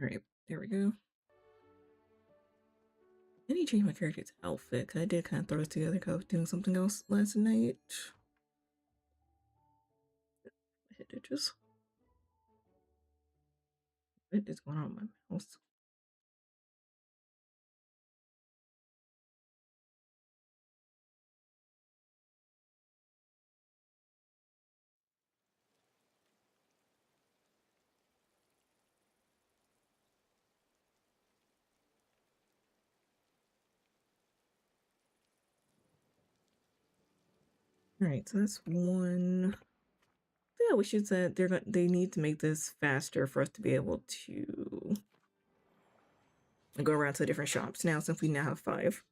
Alright, there we go. I need to change my character's outfit, because I did kind of throw this together because I was doing something else last night. I hit ditches. What is going on with my mouse? Alright, so that's one. Yeah, we should say they need to make this faster for us to be able to go around to different shops now, since we now have 5.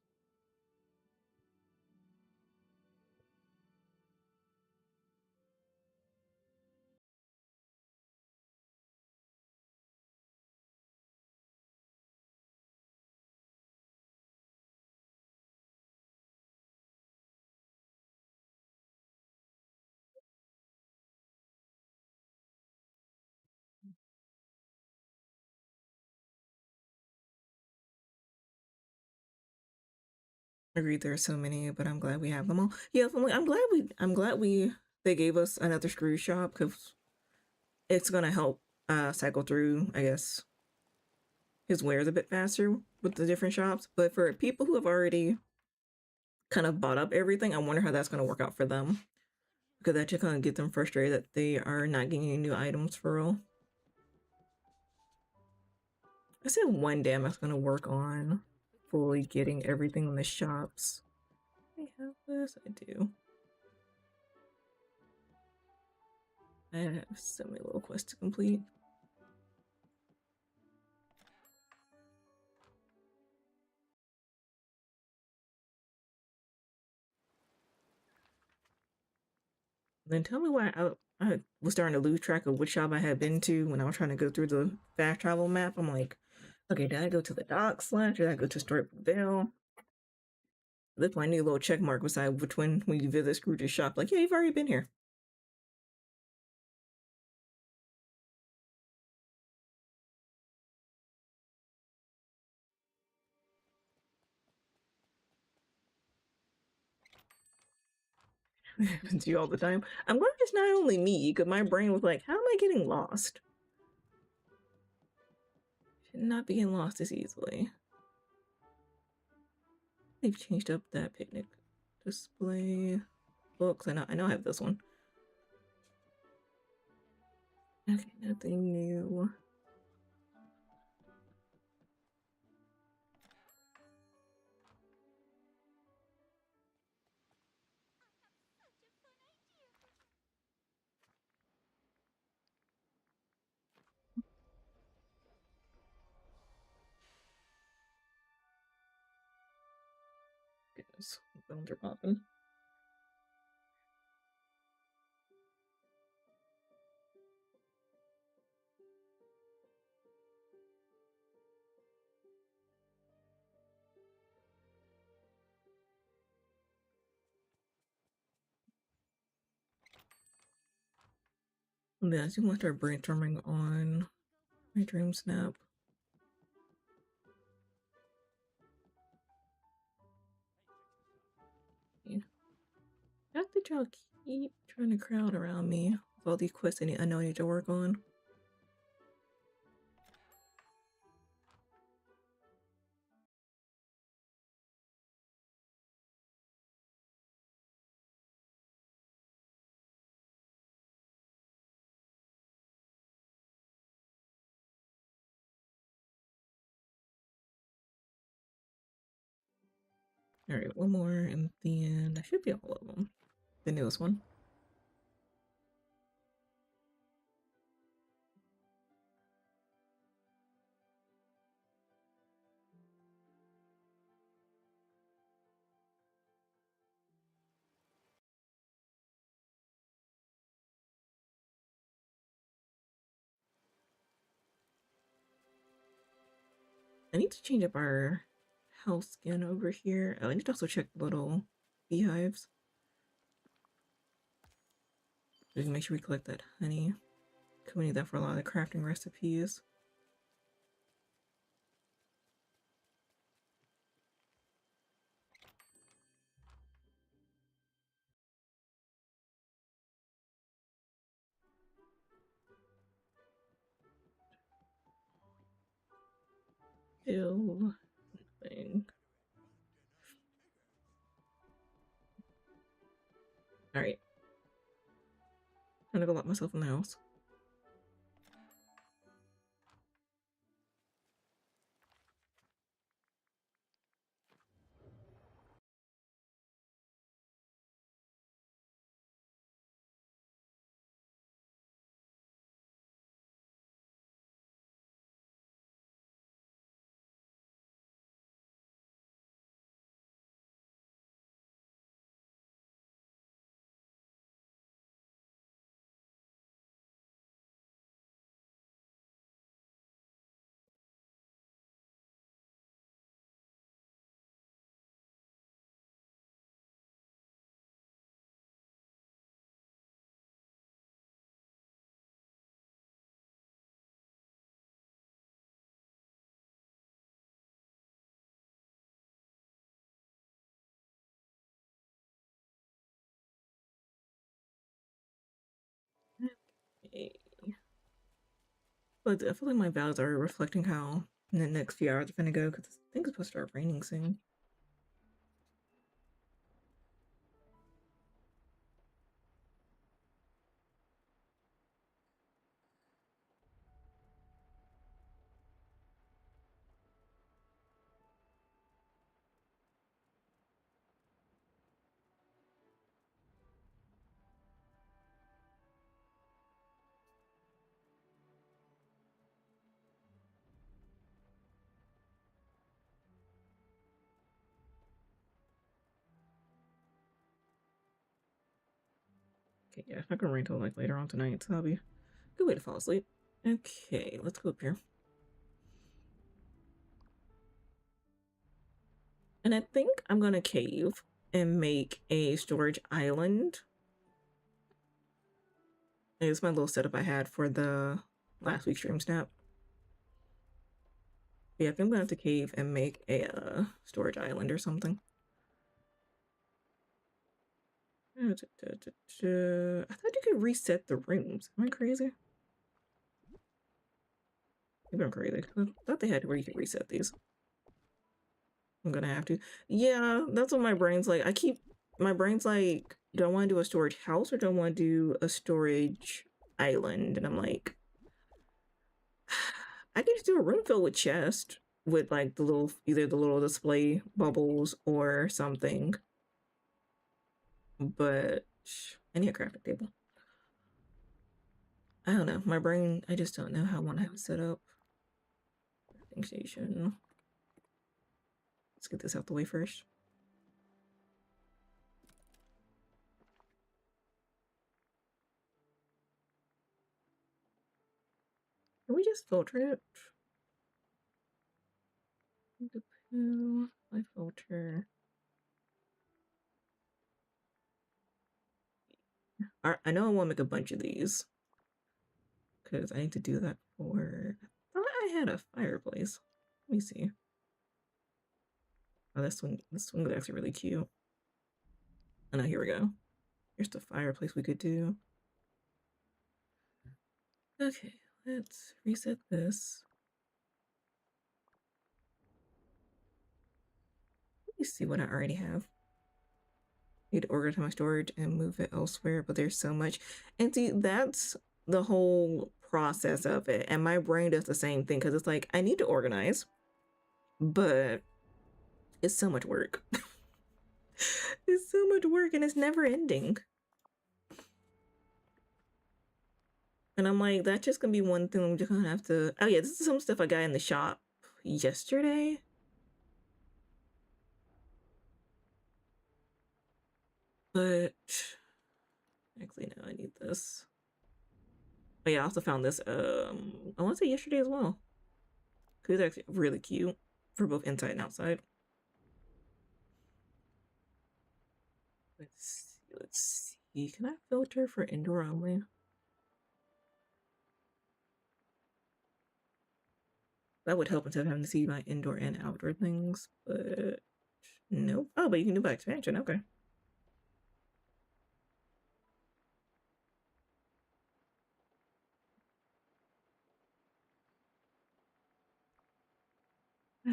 Agreed, there are so many, but I'm glad we have them all. Yeah, I'm glad they gave us another screw shop, because it's gonna help cycle through, I guess, his wares a bit faster with the different shops. But for people who have already kind of bought up everything, I wonder how that's gonna work out for them, because that should kind of get them frustrated that they are not getting any new items for real. I said one day I'm gonna work on fully getting everything in the shops. I have this, I do. I have so many little quests to complete. Then tell me why I was starting to lose track of which shop I had been to when I was trying to go through the fast travel map. I'm like, okay, did I go to the docks slash? Did I go to Storybook Vale? This my new little check mark beside which one when you visit Scrooge's shop. Like, yeah, you've already been here. It happens to you all the time. I'm glad it's not only me, because my brain was like, how am I getting lost? Should not be getting lost this easily. They've changed up that picnic display books. I know I have this one. Okay, nothing new. Goodness, bones are popping. Yeah, I just want to start brainstorming on my Dreamsnap. How did y'all keep trying to crowd around me with all these quests I know I need to work on? Alright, one more, and then that should be all of them. The newest one. I need to change up our house skin over here. Oh, I need to also check the little beehives. We can make sure we collect that honey. We need that for a lot of the crafting recipes. Still thing. All right. I'm gonna go lock myself in the house. Okay. But I feel like my vows are reflecting how in the next few hours are gonna go because I think it's supposed to start raining soon. Okay, yeah, it's not gonna rain till like later on tonight, so that'll be a good way to fall asleep. Okay, let's go up here. And I think I'm gonna cave and make a storage island. It's my little setup I had for the last week's Dreamsnap. Yeah, I think I'm gonna have to cave and make a storage island or something. I thought you could reset the rooms. Am I crazy? Maybe I'm crazy. I thought they had where you could reset these. I'm gonna have to. Yeah, that's what my brain's like. My brain's like, do I want to do a storage house or do I want to do a storage island? And I'm like, I can just do a room filled with chest with like the little, either the little display bubbles or something. But I need a crafting table. I don't know. My brain, I just don't know how I want to have it set up. Crafting station. Let's get this out the way first. Can we just filter it? My filter. I know I want to make a bunch of these because I need to do that for. I thought I had a fireplace. Let me see. Oh, this one is actually really cute. Oh no, here we go. Here's the fireplace we could do. Okay, let's reset this. Let me see what I already have. Need to organize my storage and move it elsewhere, but there's so much. And see, that's the whole process of it. And my brain does the same thing because it's like, I need to organize, but it's so much work. It's so much work and it's never ending. And I'm like, that's just gonna be one thing I'm just gonna have to. Oh, yeah, this is some stuff I got in the shop yesterday. But actually, no, I need this. Oh, yeah, I also found this. I want to say yesterday as well. Because it's actually really cute for both inside and outside. Let's see. Can I filter for indoor only? That would help instead of having to see my indoor and outdoor things, but nope. Oh, but you can do by expansion. Okay.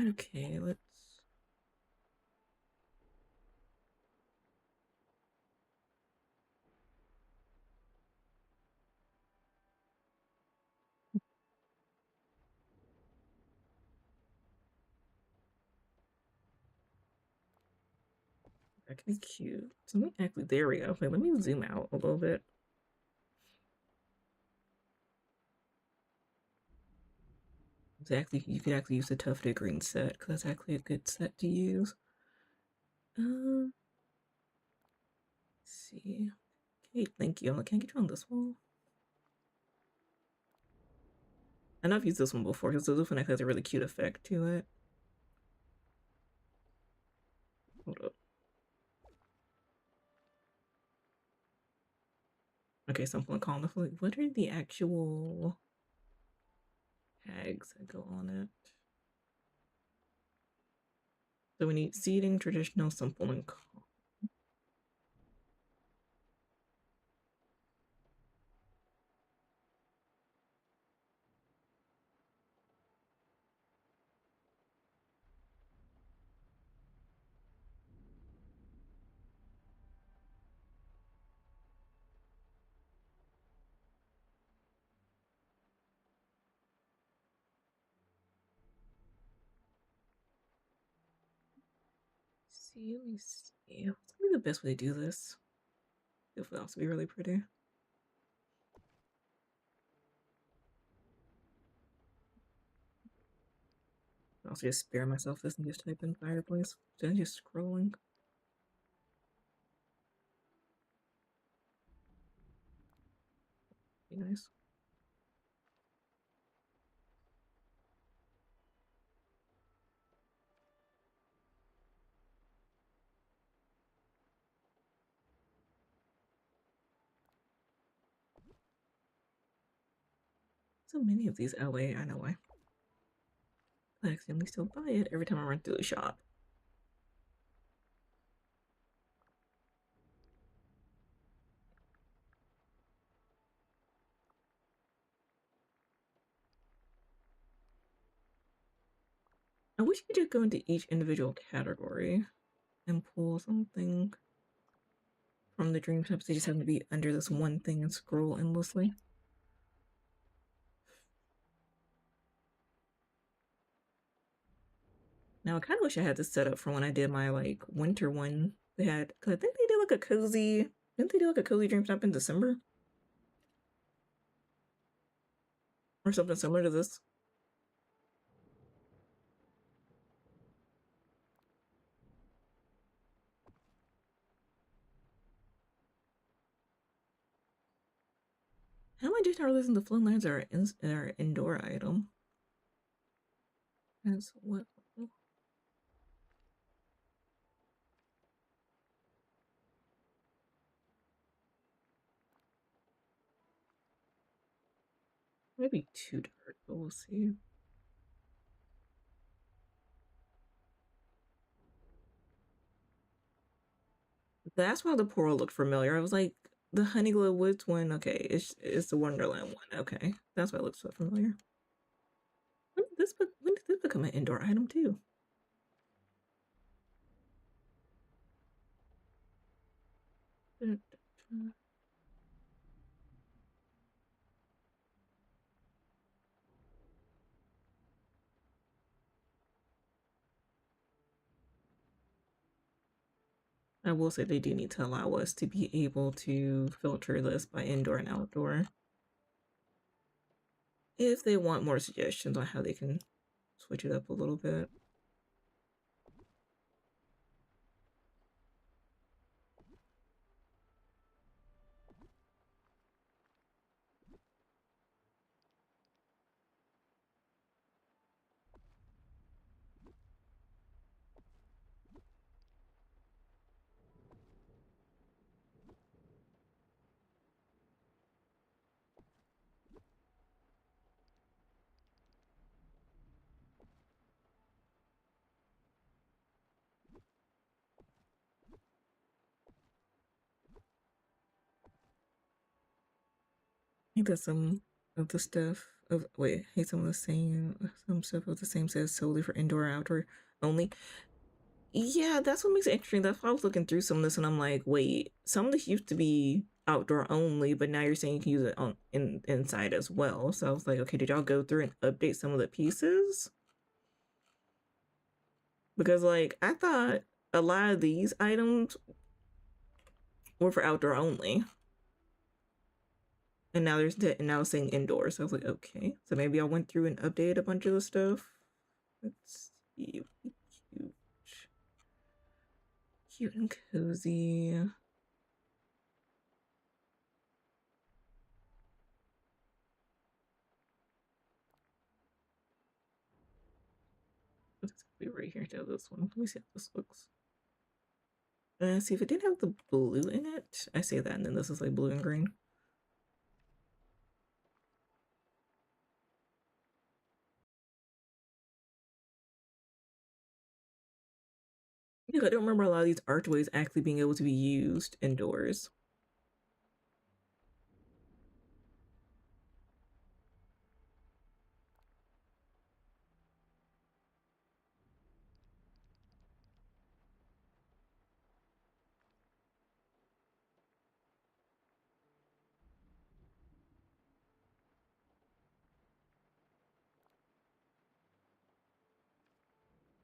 Okay, let's. That can be cute. So let me actually, there we go. Wait, let me zoom out a little bit. Exactly, you could actually use the tufted green set because that's actually a good set to use. Let's see. Okay, thank you. Can I get you on this wall? I know I've used this one before because this one has a really cute effect to it. Hold up. Okay, so I'm gonna call them. What are the actual tags that go on it? So we need seating, traditional, simple, and calm. See, let me see. What's gonna be the best way to do this? It would also be really pretty. I'll also just spare myself this and just type in fireplace. Then just scrolling. Be nice. So many of these LA, I know why. I accidentally still buy it every time I run through the shop. I wish you could just go into each individual category and pull something from the dream shop. They just have to be under this one thing and scroll endlessly. Now I kind of wish I had this set up for when I did my like winter one. They had, cause I think they did like a cozy. Didn't they do like a cozy dream shop in December or something similar to this? How am I just not realizing the flown lands are an indoor item? That's what. Maybe too dark, but we'll see. That's why the portal looked familiar. I was like, the Honeyglow Woods one, okay, it's the Wonderland one. Okay. That's why it looks so familiar. When did this become an indoor item too? I will say they do need to allow us to be able to filter this by indoor and outdoor. If they want more suggestions on how they can switch it up a little bit. I think that's some of the stuff wait, hey, some of the same, some stuff of the same says solely for indoor outdoor only. Yeah, that's what makes it interesting. That's why I was looking through some of this and I'm like, wait, some of this used to be outdoor only, but now you're saying you can use it on inside as well. So I was like, okay, did y'all go through and update some of the pieces? Because like I thought a lot of these items were for outdoor only. And now now it's saying indoor. So I was like, okay. So maybe I went through and updated a bunch of the stuff. Let's see. Cute. Cute and cozy. It's gonna be right here to this one. Let me see how this looks. See if it didn't have the blue in it. I say that, and then this is like blue and green. Yeah, I don't remember a lot of these archways actually being able to be used indoors.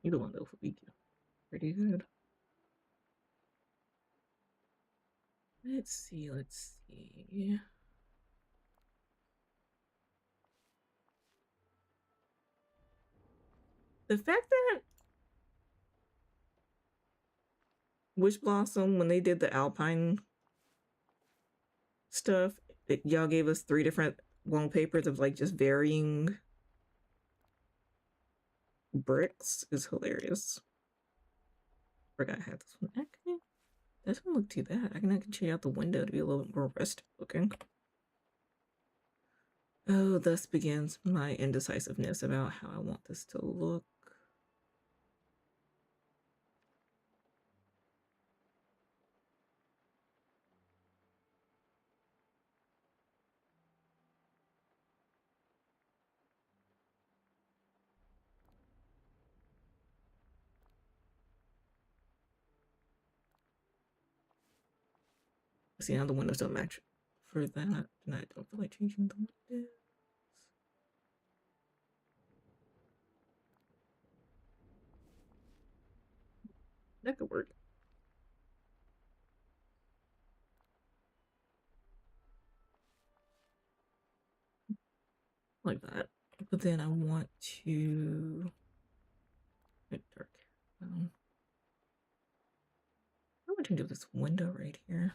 Either one though would be pretty good. Let's see, let's see. The fact that Wish Blossom, when they did the Alpine stuff, y'all gave us 3 different wallpapers of like just varying bricks is hilarious. Forgot I had this one. Actually, this doesn't look too bad. I can change out the window to be a little bit more rustic looking. Oh, thus begins my indecisiveness about how I want this to look. See, now the windows don't match for that, and I don't feel like changing the windows. That could work. Like that. But then I want to get dark. I want to do this window right here.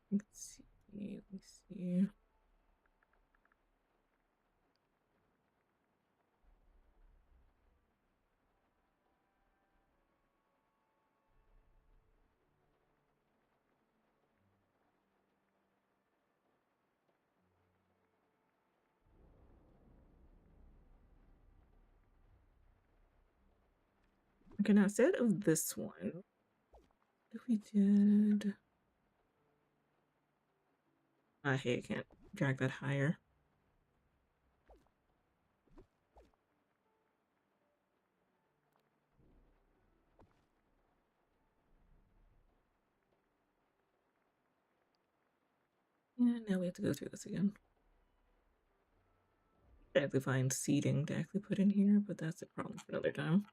Let's see. Okay, now instead of this one, if we did... hey, I can't drag that higher. Yeah, now we have to go through this again. I have to find seating to actually put in here, but that's a problem for another time.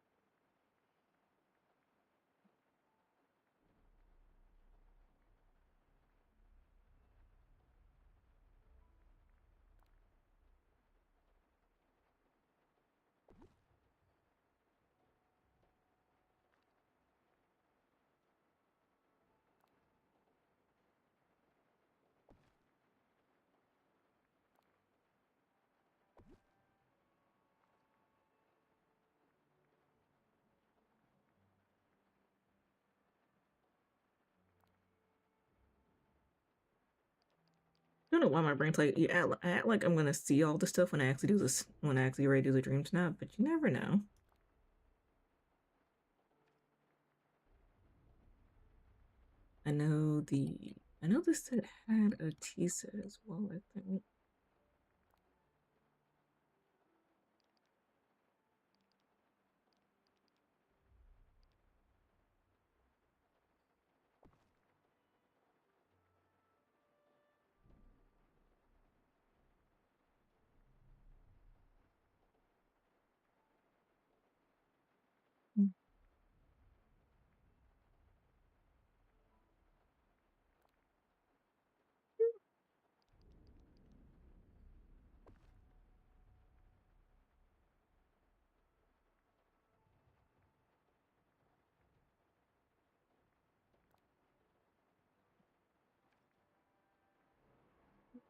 I don't know why my brain's like, I act like I'm gonna see all the stuff when I actually do this, when I actually ready to do the Dreamsnap, but you never know. I know this set had a tea set as well, I think.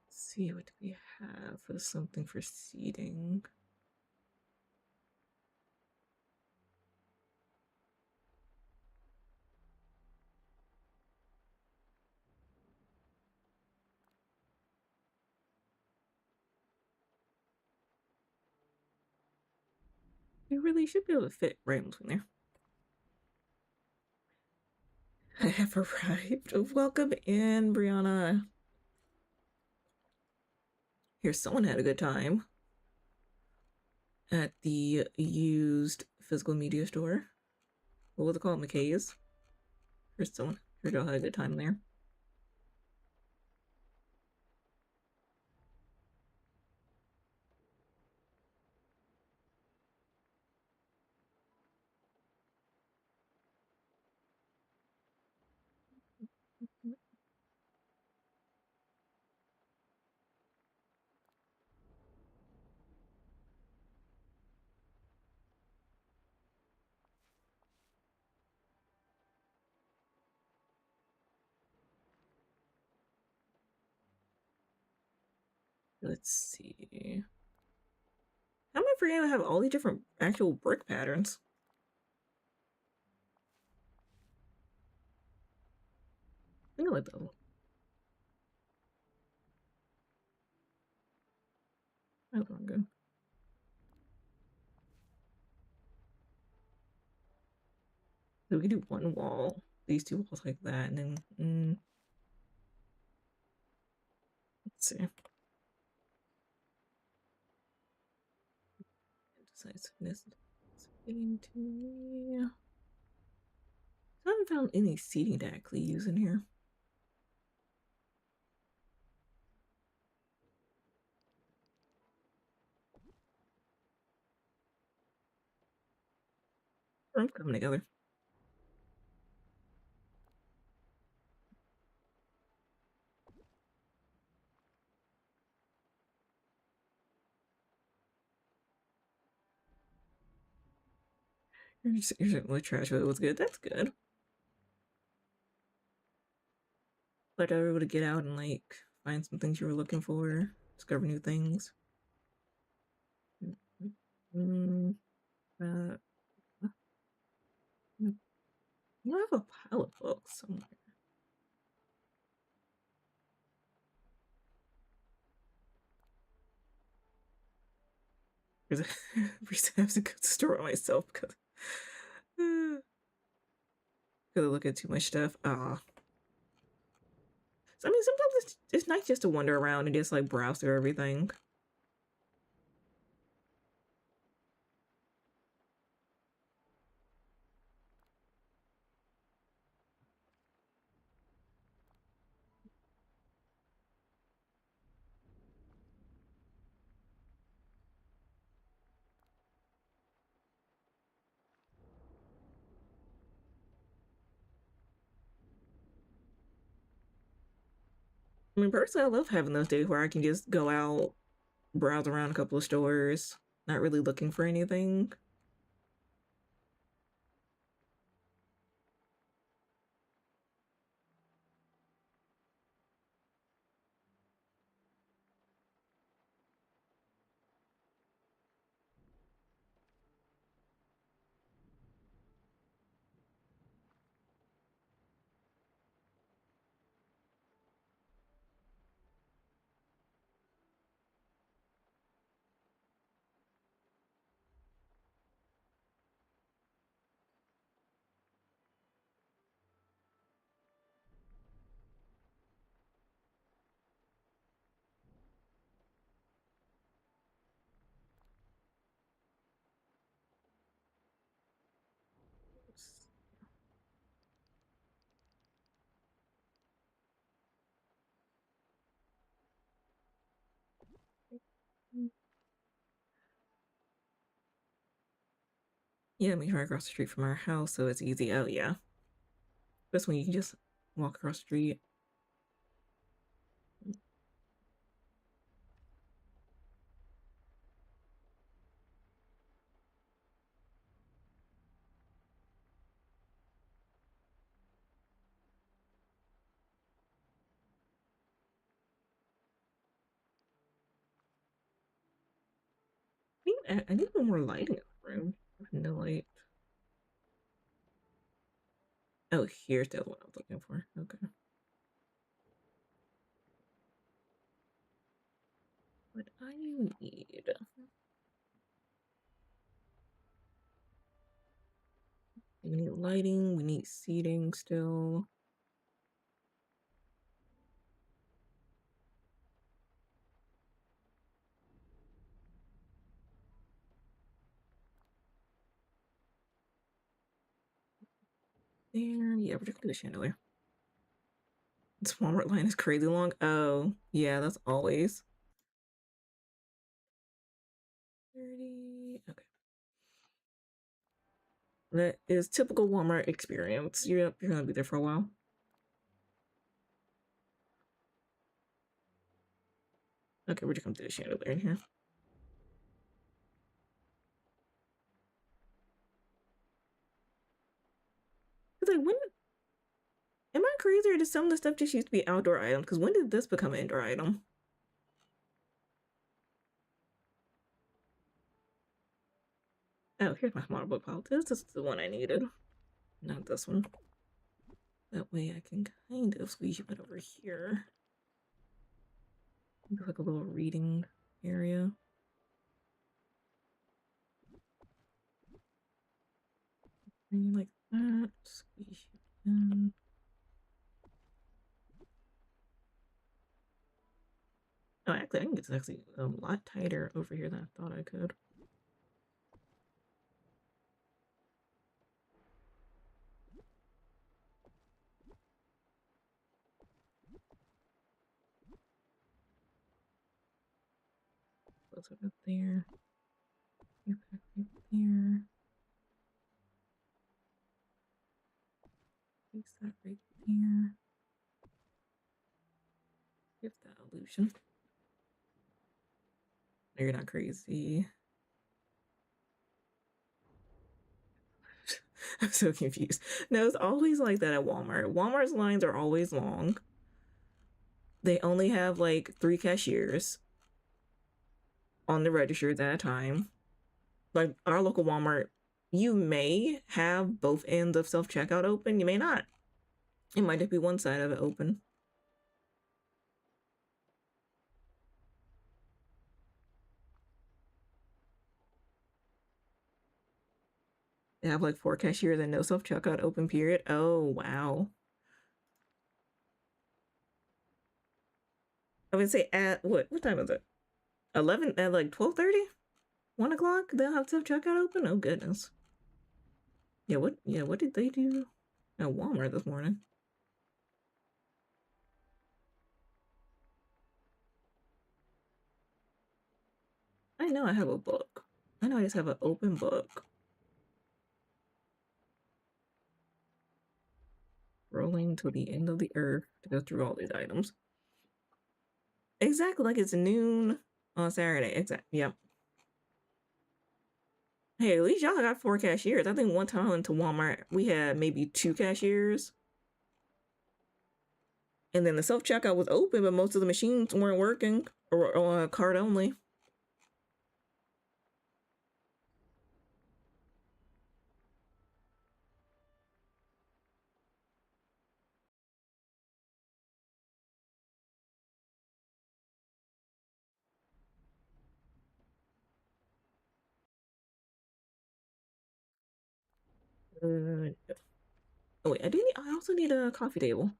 Let's see, what do we have for something for seating? We really should be able to fit right in between there. I have arrived. Welcome in, Brianna. Here, someone had a good time at the used physical media store. What was it called? McKay's? Here's someone. Heard y'all had a good time there. Let's see. How am I forgetting to have all these different actual brick patterns? I think I like that one. That's not good. So we could do one wall, these two walls like that, and then let's see. Decisiveness is getting to me. I haven't found any seating to actually use in here. I'm coming together. You're certainly trash, but it was good. That's good. Let everybody get out and like find some things you were looking for, discover new things. Mm, uh, you have a pile of books somewhere. Because I have to go to the store myself because I look at too much stuff. So, I mean, sometimes it's nice just to wander around and just like browse through everything. I mean, personally, I love having those days where I can just go out, browse around a couple of stores, not really looking for anything. Yeah, we right across the street from our house, so it's easy. Oh yeah, this one you can just walk across the street. I need one more lighting in the room. No light. Oh, here's the other one I was looking for. Okay. What I need? We need lighting. We need seating still. There. Yeah, we're just gonna do the chandelier. This Walmart line is crazy long. Oh, yeah, that's always 30. Okay. That is typical Walmart experience. You're gonna be there for a while. Okay, we're just gonna do the chandelier in here. It's like, when am I crazy, or did some of the stuff just used to be outdoor items? Because when did this become an indoor item? Oh, here's my smart book pile. This is the one I needed, not this one. That way I can kind of squeeze you in over here. It's like a little reading area. And like that. Squeeze you in. Oh, actually, I think it's actually a lot tighter over here than I thought I could. Close it up there. Get back right there. Place that right there. Give that illusion. No, you're not crazy. I'm so confused. No, it's always like that at Walmart. Walmart's lines are always long. They only have like 3 cashiers on the registers at a time. Like our local Walmart, you may have both ends of self checkout open. You may not. It might just be one side of it open. They have like 4 cashiers and no self checkout open. Period. Oh wow. I would say at what time is it? 11 at like 12:30, 1 o'clock. They'll have self checkout open. Oh goodness. Yeah. What did they do at Walmart this morning? I know I have a book. I know I just have an open book. Rolling to the end of the earth to go through all these items. Exactly, like it's noon on Saturday. Exactly. Yep. Hey, at least y'all got 4 cashiers. I think one time I went to Walmart, we had maybe 2 cashiers. And then the self checkout was open, but most of the machines weren't working, or card only. No. Oh wait, I also need a coffee table.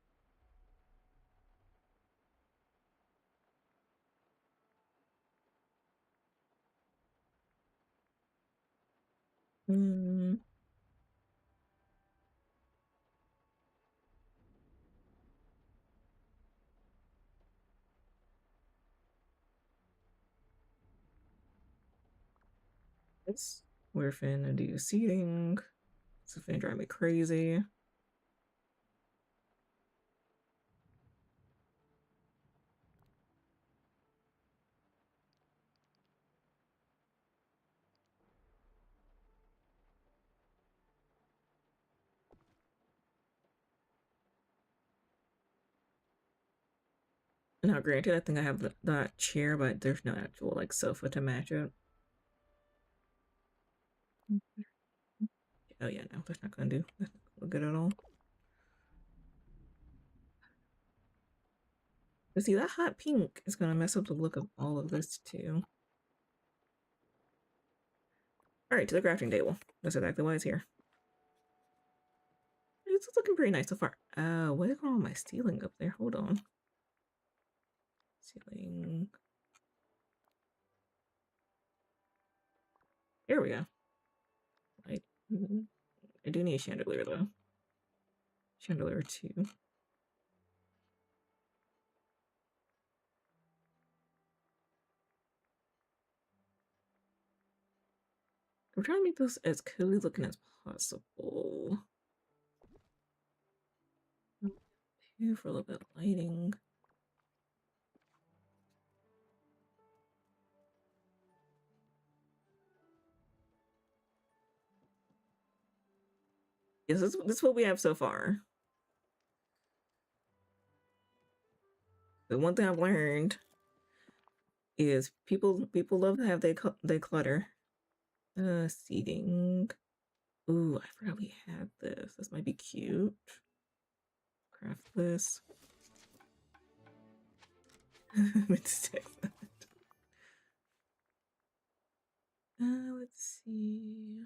Mm, We're finna do seating. It's finna drive me crazy. Now, granted, I think I have that chair, but there's no actual like sofa to match it. Oh yeah, no, that's not gonna do. That's not gonna look good at all. But see, that hot pink is gonna mess up the look of all of this too. All right, to the crafting table. That's exactly why it's here. It's looking pretty nice so far. What is going on with my ceiling up there? Hold on. Ceiling. Here we go. I, I do need a chandelier though. Chandelier 2. I'm trying to make this as cozy looking as possible. 2 for a little bit of lighting. Yes, this is what we have so far. The one thing I've learned is people love to have they clutter. Seating. Ooh, I forgot we had this. This might be cute. Craft this. Let's see.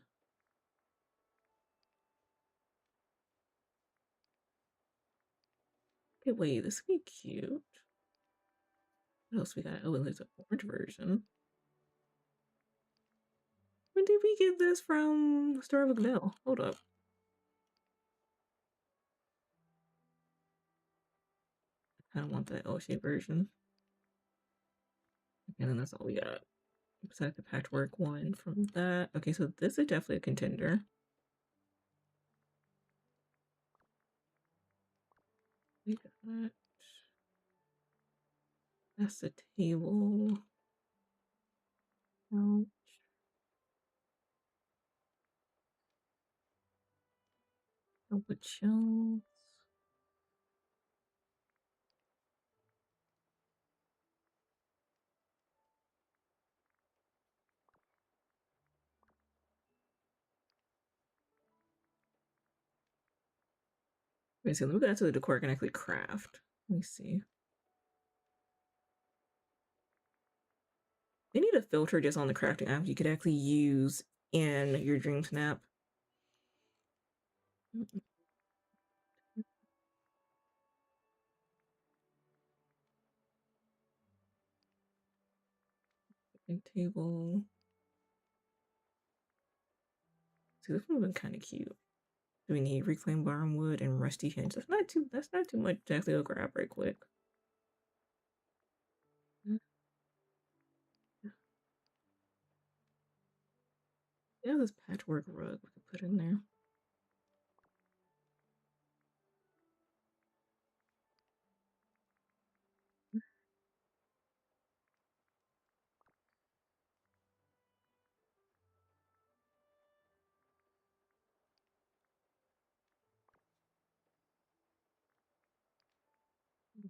Okay, wait, this would be cute. What else we got? Oh, there's an orange version. When did we get this from Star of Gale? Hold up. I don't want that L-shaped version. And then that's all we got. Besides the patchwork one from that. Okay, so this is definitely a contender. We got that. That's the table. Ouch. With shelves. Wait, so look at that so the decor can actually craft. Let me see. They need a filter just on the crafting app you could actually use in your Dreamsnap. Big table. See, this one would have been kind of cute. Do we need reclaimed barnwood and rusty hinge? That's not too much to actually go grab right quick. Yeah, this patchwork rug we could put in there.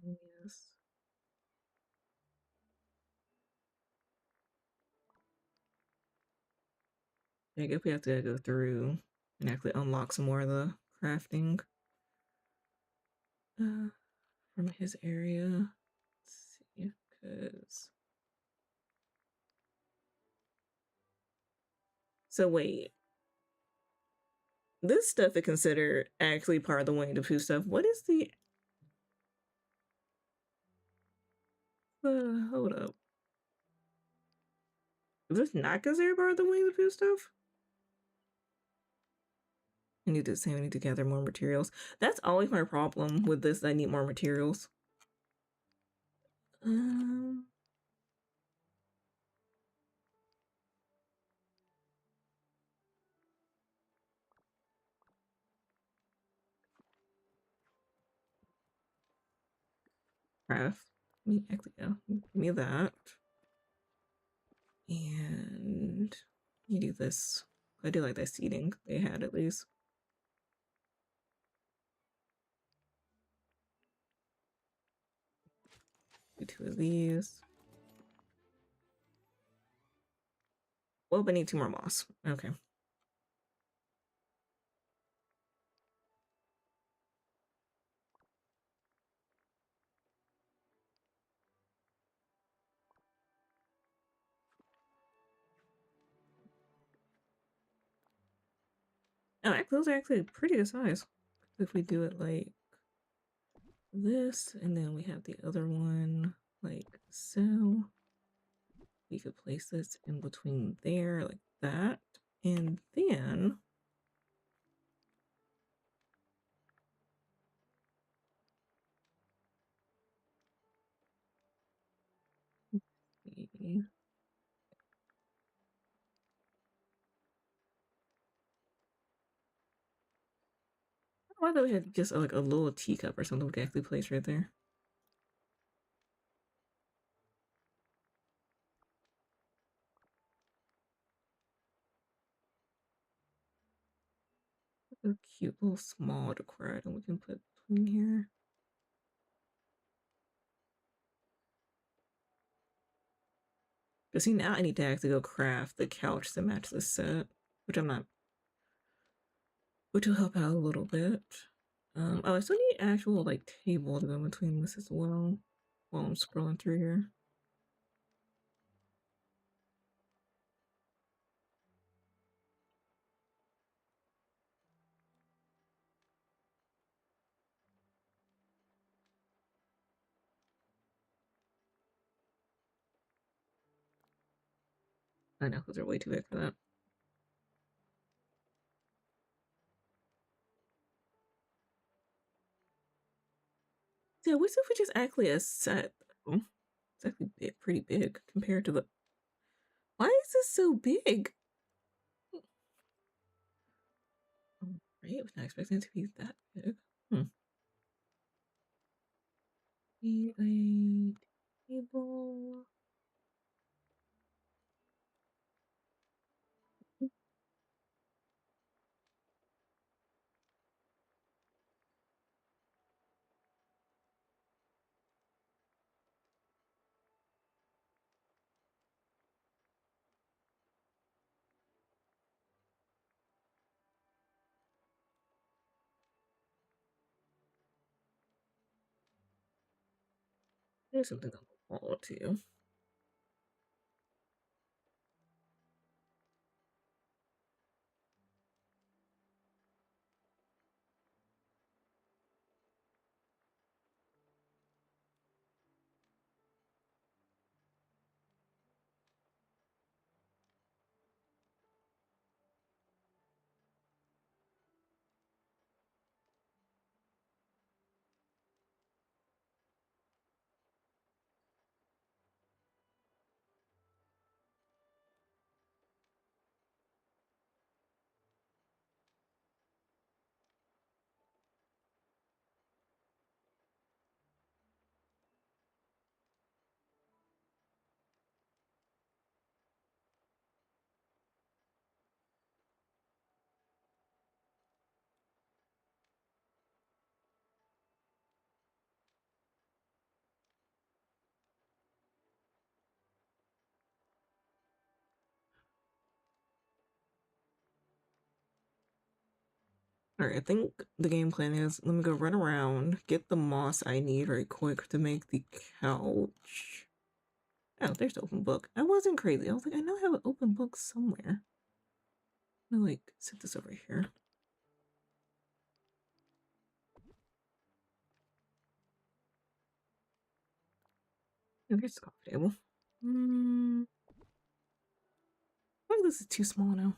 Yes. I guess we have to go through and actually unlock some more of the crafting from his area. Let's see, because so wait, this stuff is considered actually part of the Winnie the Pooh stuff. What is the hold up? Is this not considered part of the Winnie the Pooh stuff? I need to say we need to gather more materials. That's always my problem with this. I need more materials. Um, craft. Me actually, yeah, give me that. And you do this. I do like that seating they had at least. Do two of these. Well, but I need two more moss. Okay. Oh, actually, those are actually pretty good size. If we do it like this, and then we have the other one like so. We could place this in between there like that. And then why do we have just like a little teacup or something we can actually place right there? A cute little small decor item we can put between here. But see, now I need to actually go craft the couch to match the set, which I'm not, which will help out a little bit. Oh, I still need actual like table to go between this as well while I'm scrolling through here. I know, because they're way too big for that. Yeah, what's if we just actually a set? Oh, it's actually big, pretty big compared to the. Why is this so big? Oh, right, I was not expecting it to be that big. Hmm. Need a table. There's something on the wall too. Alright, I think the game plan is let me go run around, get the moss I need right quick to make the couch. Oh, there's the open book. I wasn't crazy. I was like, I know I have an open book somewhere. I'm gonna like set this over here. Oh, here's the coffee table. I think this is too small now.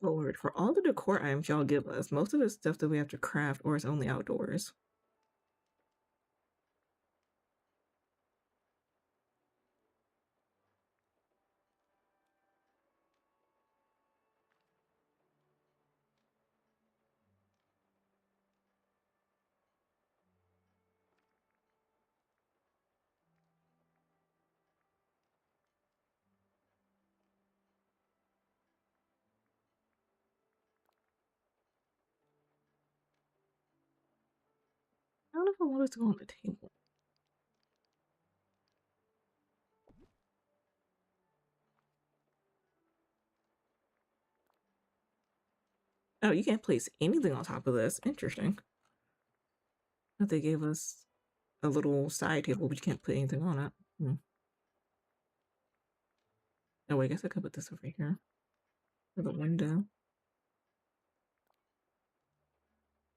Lord, for all the decor items y'all give us, most of the stuff that we have to craft or is only outdoors. I don't know if I want this to go on the table. Oh, you can't place anything on top of this. Interesting. But they gave us a little side table, but you can't put anything on it. Hmm. Oh, wait, I guess I could put this over here for the window.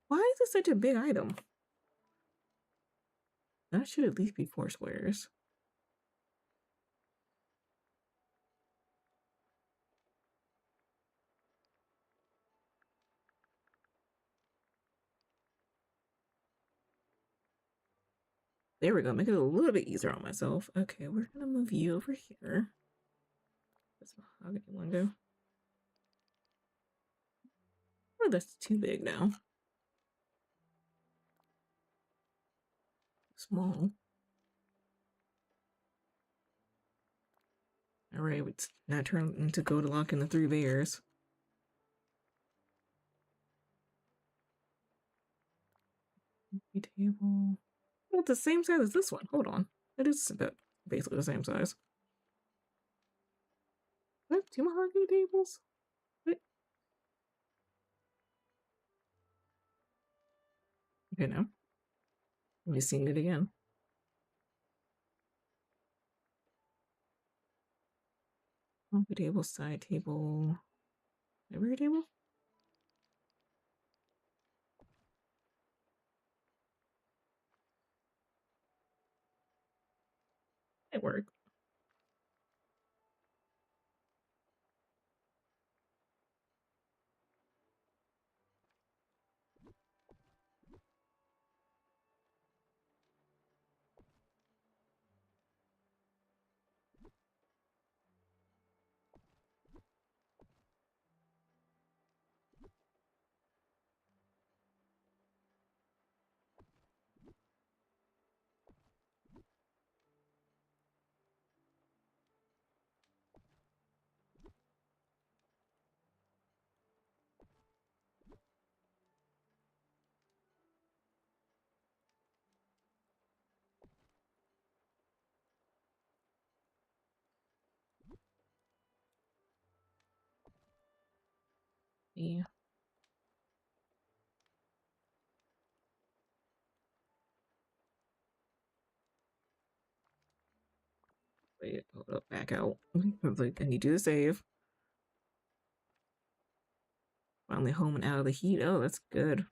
Why is this such a big item? That should at least be 4 squares. There we go. Make it a little bit easier on myself. Okay, we're gonna move you over here. This mahogany window. Oh, that's too big now. Small. Alright, it's now turn into go to lock in the 3 bears. Table. Well, it's the same size as this one. Hold on. It is about basically the same size. What? 2 mahogany tables? What? Okay, now. Let me seeing it again. Coffee table, side table, library table? It worked. Yeah. Wait, hold up, back out. Like, I need you to save. Finally home and out of the heat. Oh, that's good.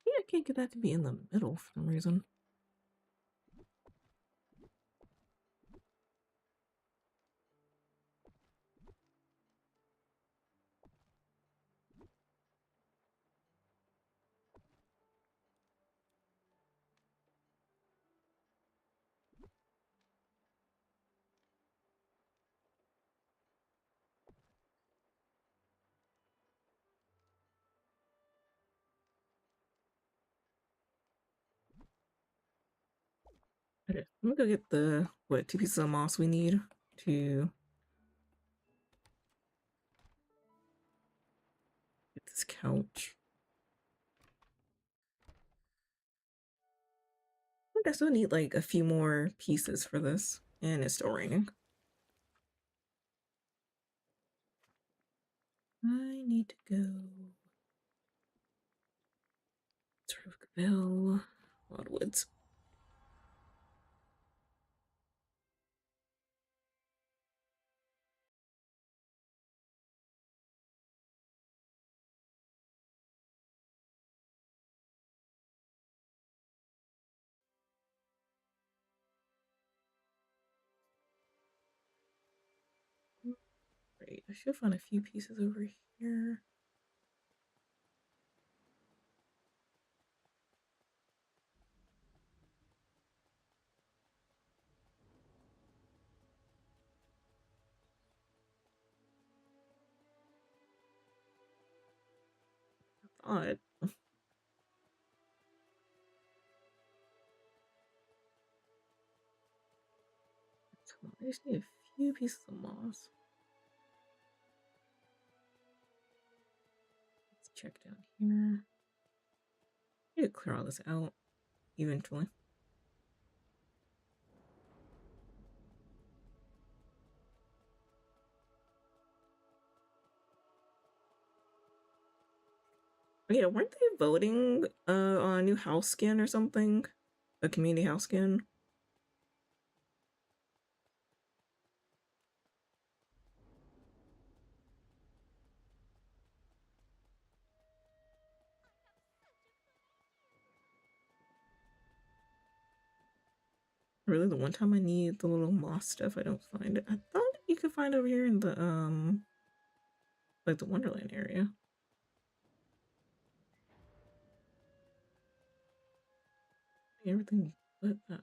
Yeah, I can't get that to be in the middle for some reason. Okay, let me go get the, what, 2 pieces of moss we need to get this couch. I think I still need like a few more pieces for this. And it's still raining. I need to go. Sort of Wildwoods. Right, I should find a few pieces over here. Odd. I just need a few pieces of moss. Let's check down here. I need to clear all this out eventually. Yeah, weren't they voting on a new house skin or something? A community house skin? Really, the one time I need the little moss stuff, I don't find it. I thought you could find it over here in the like the Wonderland area. Everything but that.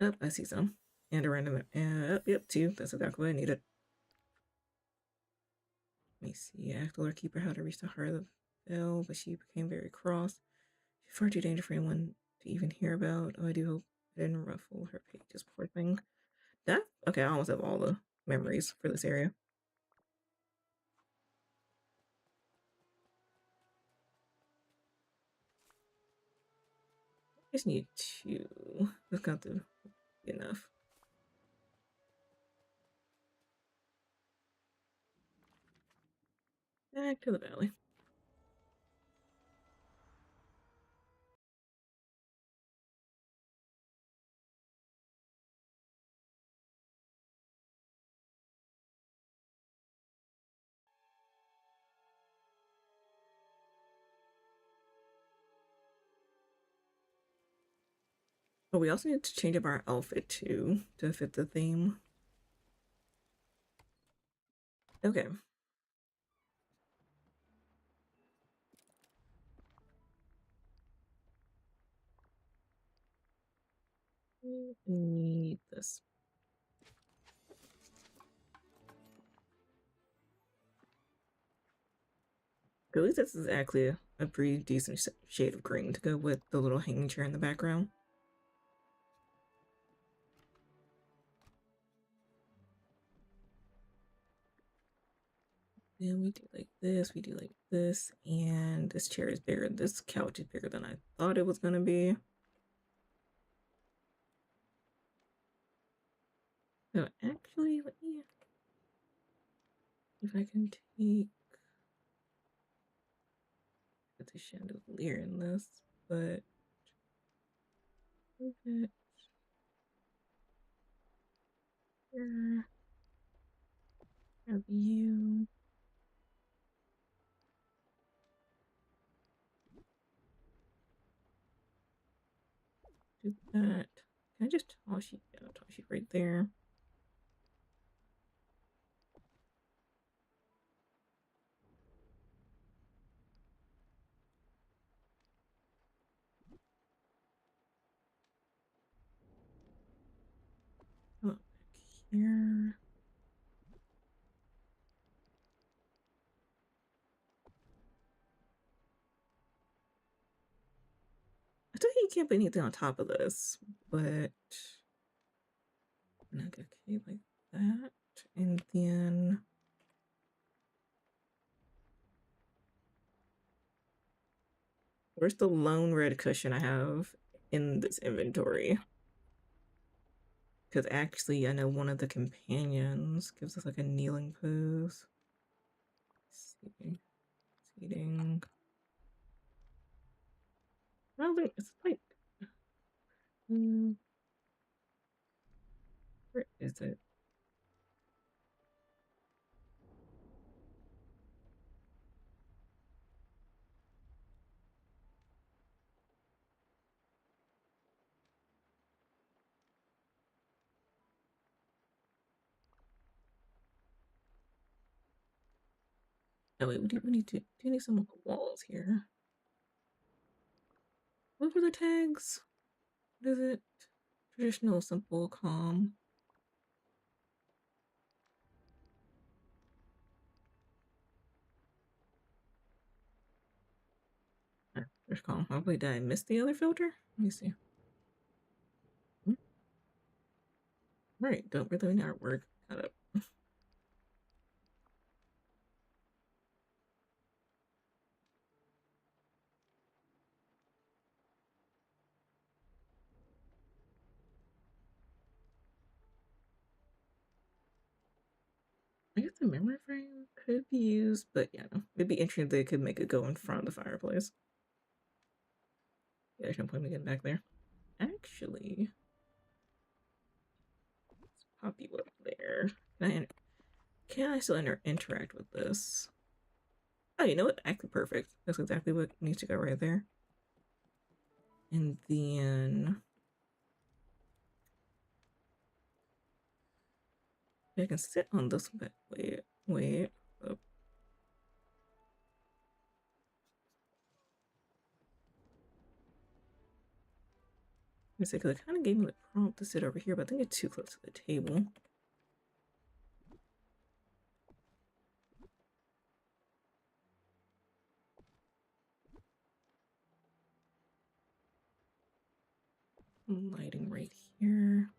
Oh, I see some. And a random, yep, two. That's exactly what I needed. Let me see. Asked the Lord Keeper how to reach the heart of the bell, but she became very cross. She's far too dangerous for anyone to even hear about. Oh, I do hope I didn't ruffle her pages, poor thing. That, okay, I almost have all the memories for this area. I just need two. That's got to be enough. Back to the valley. But we also need to change up our outfit too to fit the theme. Okay. We need this. At least this is actually a pretty decent shade of green to go with the little hanging chair in the background. Then we do like this, and this chair is bigger. This couch is bigger than I thought it was gonna be. So actually, let me, if I can take the chandelier in this, but move it here. Have you do that? Can I just toss you? Yeah, toss you right there. Come on, back here. I thought you can't put anything on top of this, but okay, like that, and then where's the lone red cushion I have in this inventory? Because actually, I know one of the companions gives us like a kneeling pose. Seating. I don't think it's like. Where is it? Oh wait, we need some of the walls here. What were the tags? What is it? Traditional, simple, calm. There's calm. Hopefully, did I miss the other filter? Let me see. Right, don't really need artwork. Got it. I guess the memory frame could be used, but yeah, no. It'd be interesting if they could make it go in front of the fireplace. Yeah, there's no point in getting back there. Actually, let's pop you up there. Can I still interact with this? Oh, you know what? Actually, perfect. That's exactly what needs to go right there. And then I can sit on this. But wait. Oh. I say, because it kind of gave me the prompt to sit over here, but I think it's too close to the table. Lighting right here.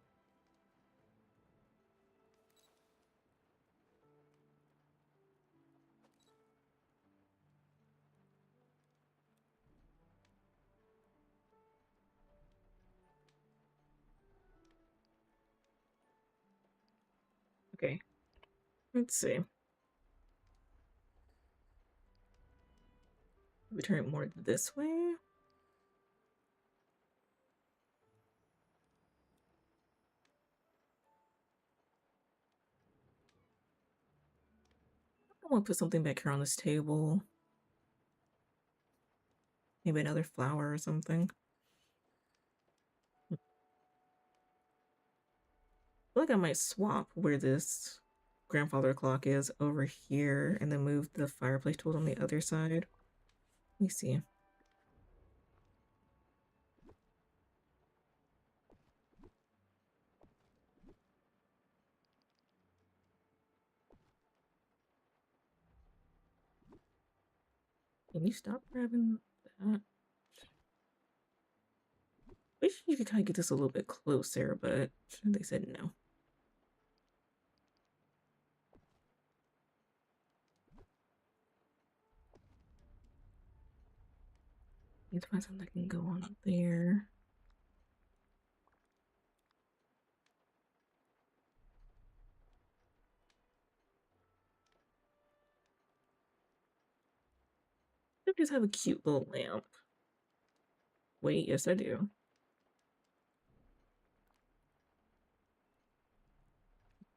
Okay, let's see. We turn it more this way. I want to put something back here on this table. Maybe another flower or something. I feel like I might swap where this grandfather clock is over here and then move the fireplace tool on the other side. Let me see. Can you stop grabbing that? Wish you could kind of get this a little bit closer, but they said no. Need to find something that can go on there. I just have a cute little lamp. Wait, yes I do.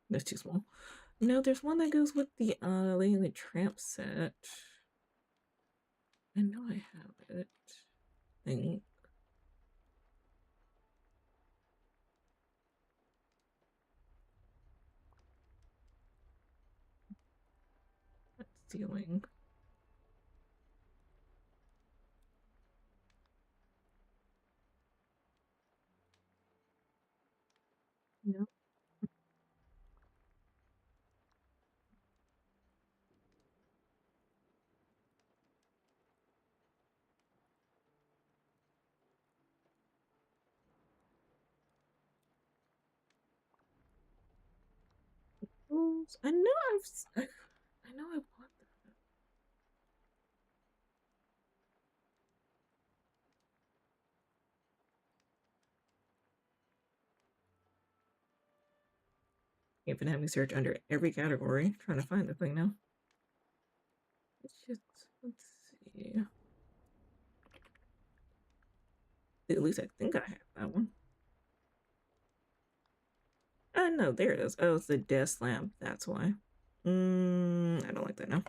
That's too small. No, there's one that goes with the Lady and the Tramp set. I know I have it. I think. That ceiling. No. I know I know I want that. You've been having me search under every category trying to find the thing now. It's just let's see. At least I think I have that one. Oh no, there it is. Oh, it's the desk lamp. That's why. I don't like that now.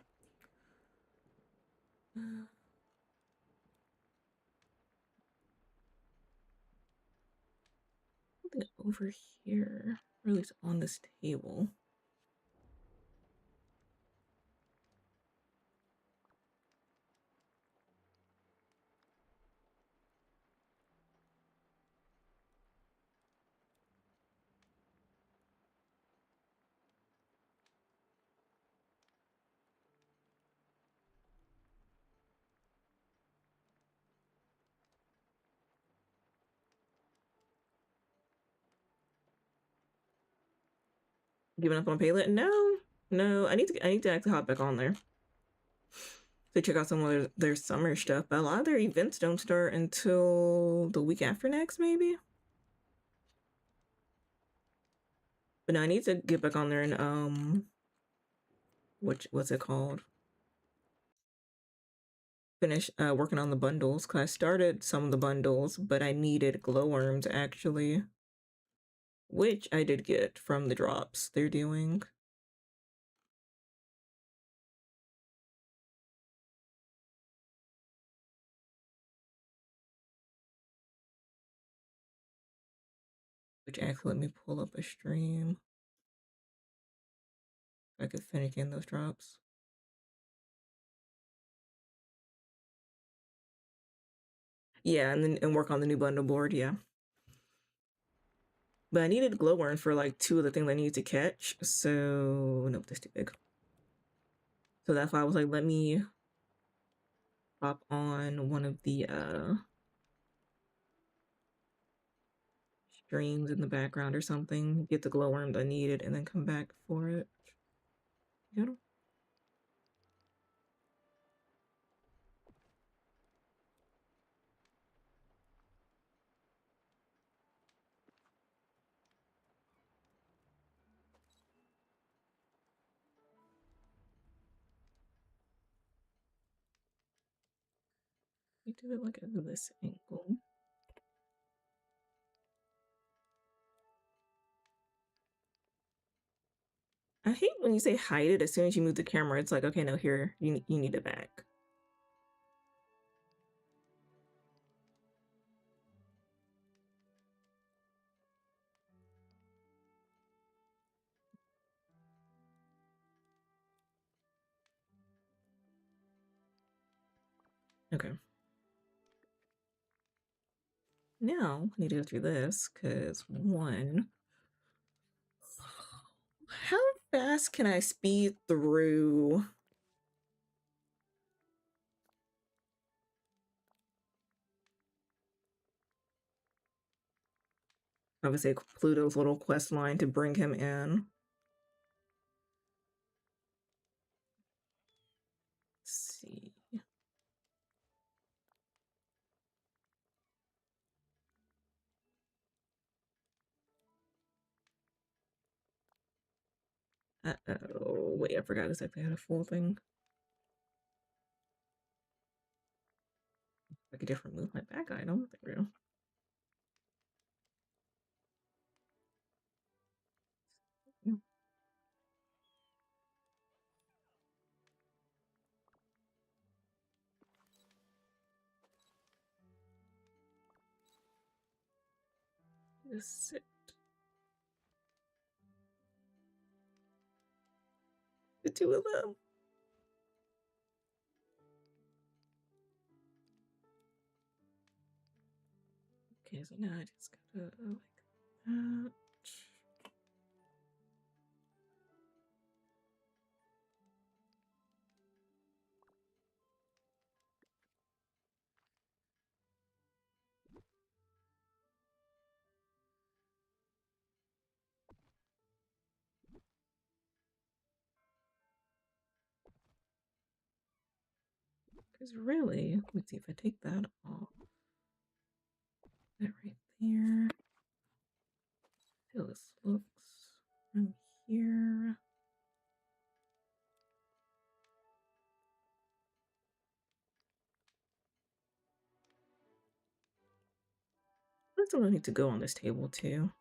Something over here, or at least on this table. Giving up on Paylet? No, no. I need to actually hop back on there to check out some of their summer stuff. But a lot of their events don't start until the week after next, maybe. But no, I need to get back on there and what's it called? Finish working on the bundles because I started some of the bundles, but I needed glowworms actually, which I did get from the drops they're doing. Which actually let me pull up a stream. I could finish in those drops. Yeah, and work on the new bundle board. Yeah, but I needed glowworm for like two of the things I needed to catch. So nope, that's too big. So that's why I was like, let me pop on one of the streams in the background or something, get the glowworm I needed, and then come back for it. You know. We do it like at this angle. I hate when you say hide it as soon as you move the camera. It's like, okay, no, here, you need it back. Okay. Now, I need to go through this, because one, how fast can I speed through? I would say Pluto's little quest line to bring him in. Let's see. Uh-oh. Wait, I forgot this actually had a full thing. I could just remove my back item. There we go. Just sit. The two of them. Okay, so now I just gotta like that. Because really, let's see if I take that off. That right there. How this looks from here. I still need to go on this table too.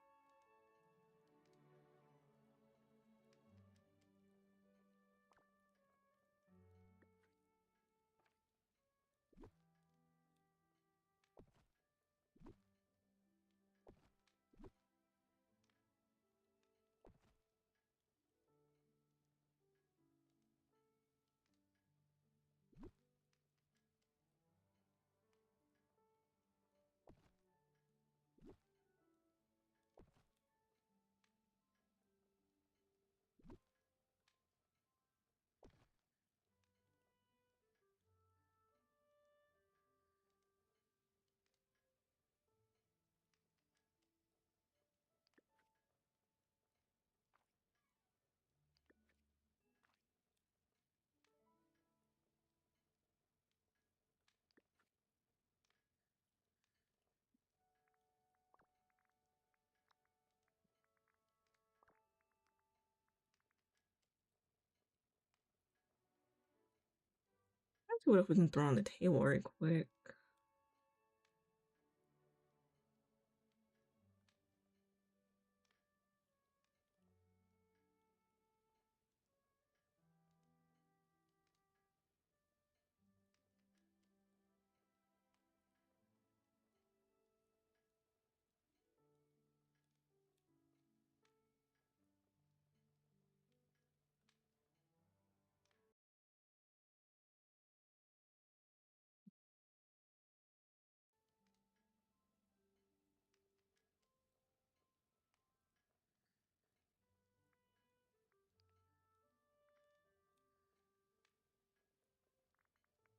See what if we can throw on the table right quick.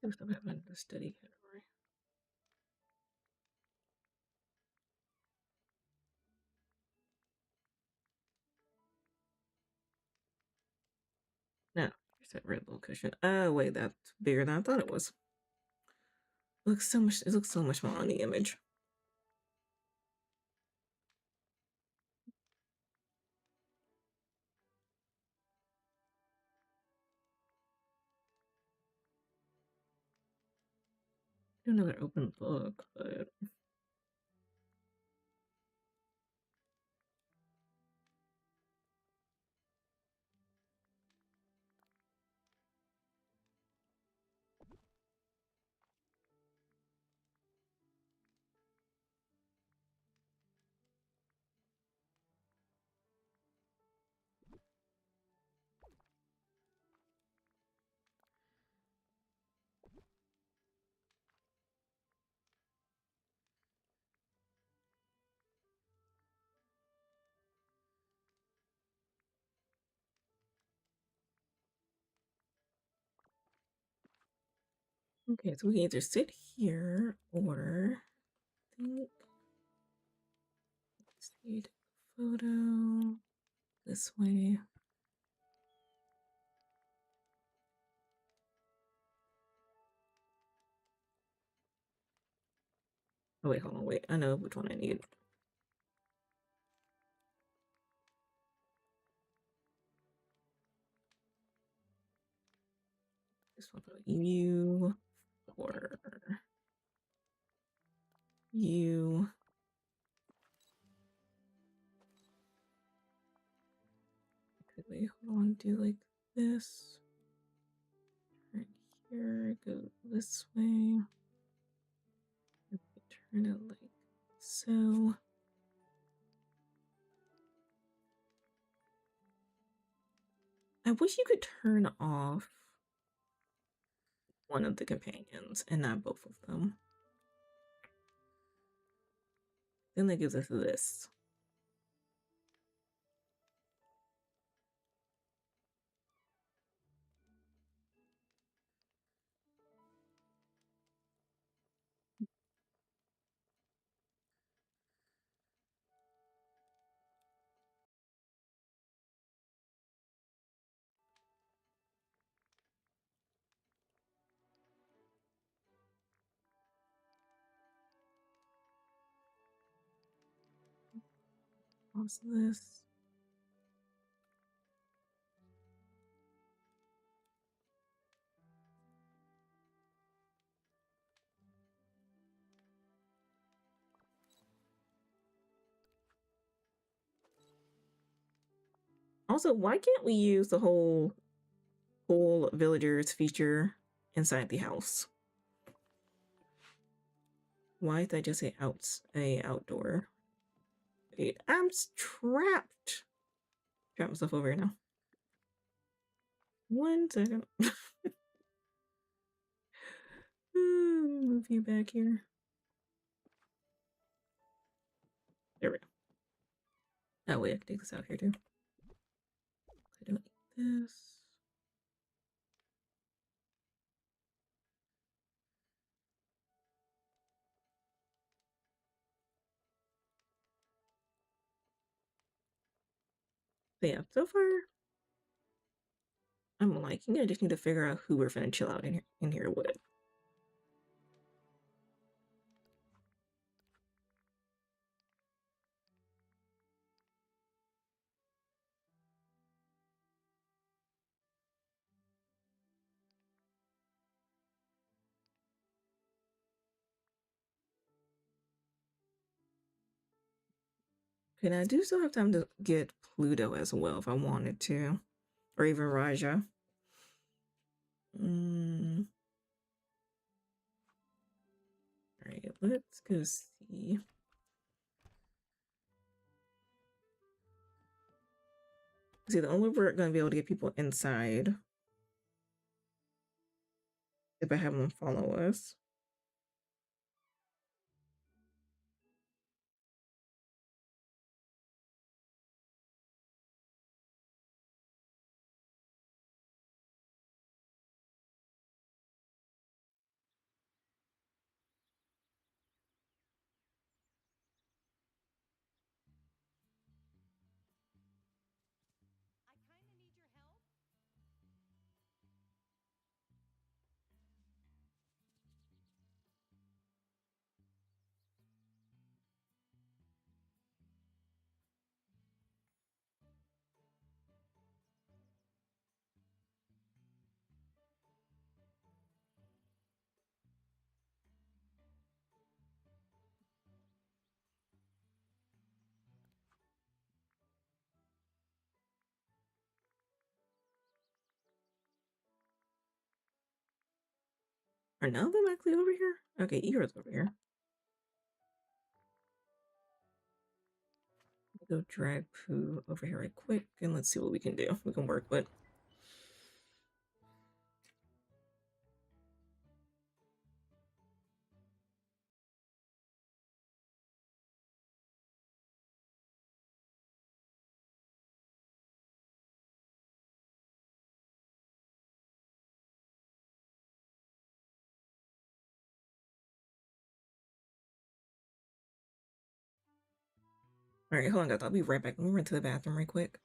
There's stuff happening in the study category. No, here's that red little cushion. Oh wait, that's bigger than I thought it was. It looks so much. It looks so much more on the image. I do another open book, but okay. So we can either sit here or I think let's see, take a photo this way. Oh wait, hold on, wait. I know which one I need. This one, you or you. Okay, wait, hold on. Do like this. Turn here. Go this way. Turn it like so. I wish you could turn off one of the companions and not both of them. Then that gives us this. Pause this. Also, why can't we use the whole villagers feature inside the house? Why did I just say outdoor? Wait, I'm trapped. Trap myself over here now. 1 second. Move you back here. There we go. Oh wait, I can take this out here too. I don't need this. But yeah, so far I'm liking it. I just need to figure out who we're finna chill out in here with. Okay, now I do still have time to get Pluto as well if I wanted to. Or even Raja. Alright, let's go see. See, the only way we're gonna be able to get people inside if I have them follow us. Are none of them actually over here? Okay, Era's over here. Go drag Pooh over here right quick and let's see what we can do. We can work with. Alright, hold on guys, I'll be right back. Let me run to the bathroom right quick.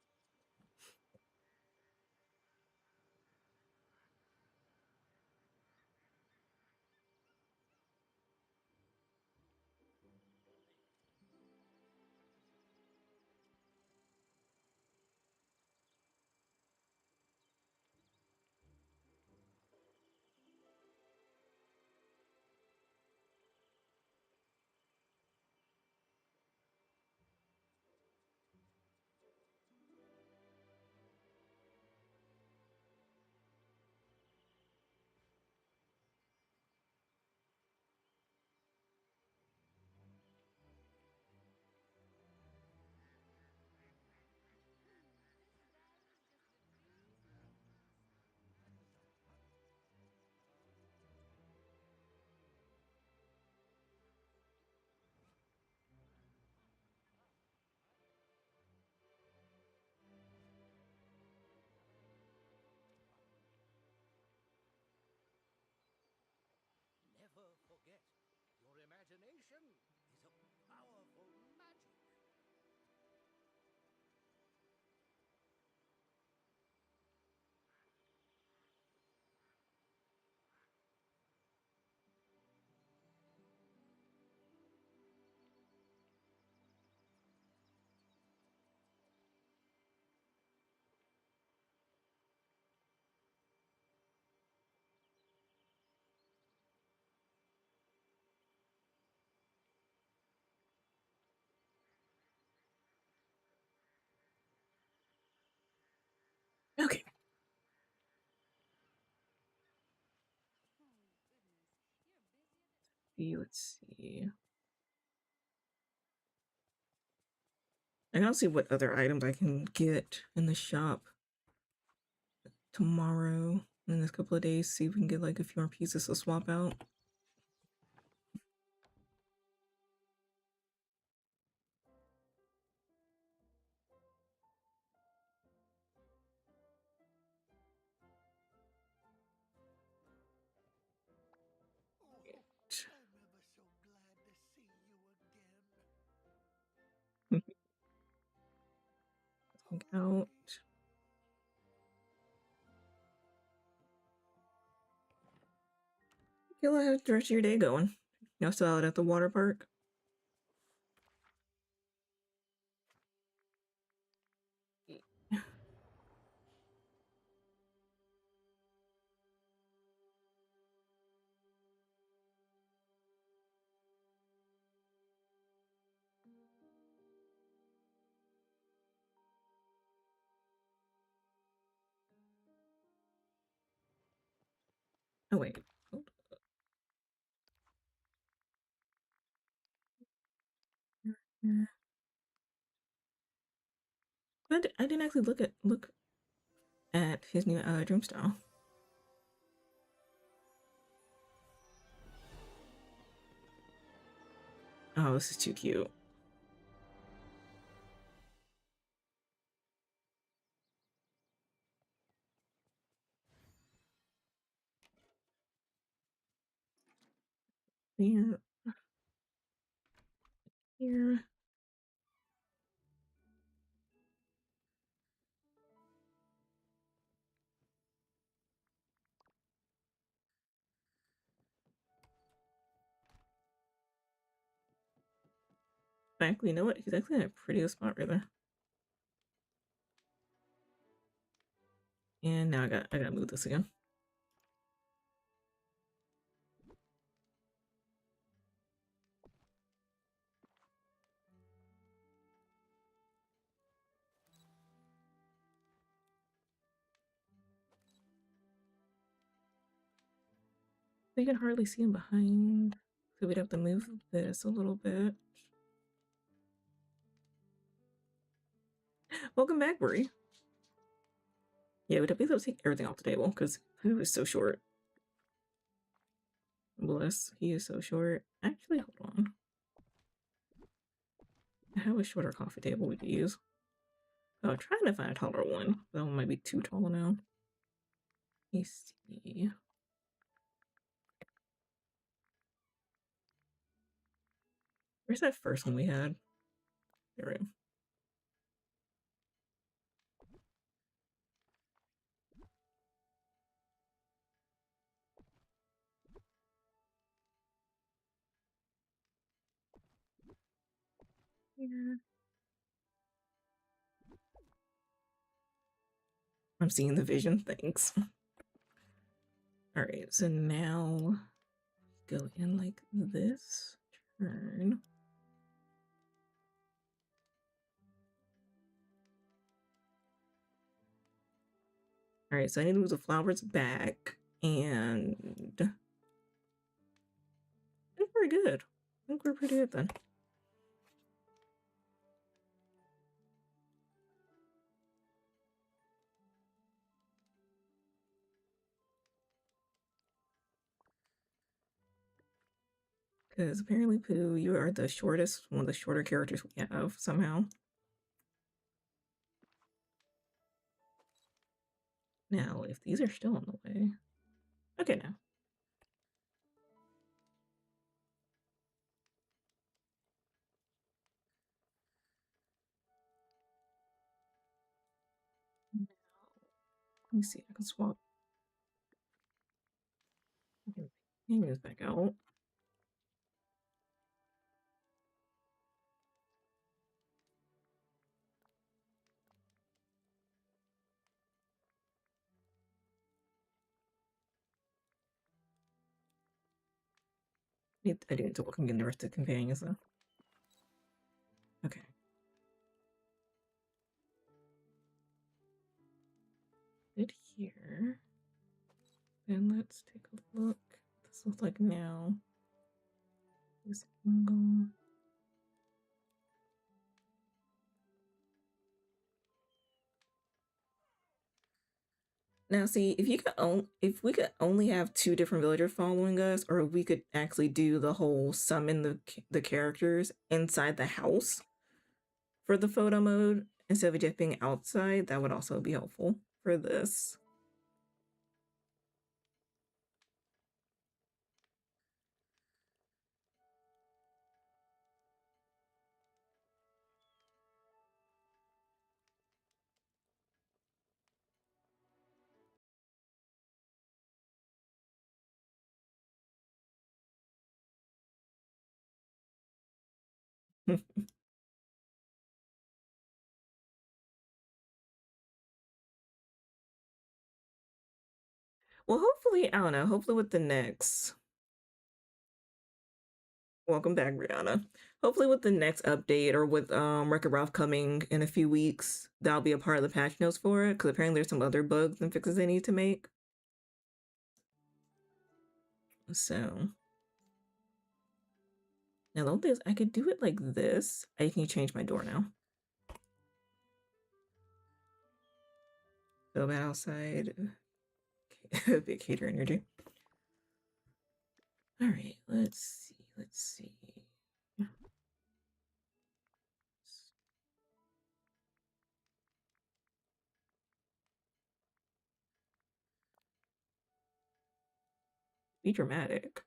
Never forget, your imagination is a powerful magic. Okay. Let's see. I gotta see what other items I can get in the shop tomorrow in this couple of days. See if we can get like a few more pieces to swap out. Oh, I'm ever so glad to see you again. Take out. You'll have the rest of your day going. Y'all still out at the water park? Oh wait. Hold on. But I didn't actually look at his new dream style. Oh, this is too cute. Here, here. Actually, you know what? He's actually in a pretty good spot right there. And now I gotta move this again. We can hardly see him behind, so we'd have to move this a little bit. Welcome back, Brie. Yeah, we'd have to take everything off the table because he was so short. Bless, he is so short. Actually, hold on. I have a shorter coffee table we could use. Oh, I'm trying to find a taller one. That one might be too tall now. Let me see. Where's that first one we had? There we go. Here. I'm seeing the vision. Thanks. All right, so now go in like this. Turn. All right, so I need to move the flowers back, and I think we're good. I think we're pretty good then. Because apparently, Pooh, you are the shortest, one of the shorter characters we have somehow. Now, if these are still in the way. Okay, now. Let me see. I can swap. I can hang this back out. I do need to look and get the rest of the companions though. Okay. It here. Then let's take a look. This looks like now. This angle. Now, see, if we could only have two different villagers following us, or we could actually do the whole summon the characters inside the house for the photo mode instead of it just being outside, that would also be helpful for this. Well, hopefully, I don't know. Hopefully, with the next welcome back, Brianna. Hopefully, with the next update or with Wreck-It Ralph coming in a few weeks, that'll be a part of the patch notes for it. Because apparently, there's some other bugs and fixes they need to make. So now the only thing is I could do it like this. I can change my door now. Go back outside. Big hater energy. All right, let's see. Let's see. Be dramatic.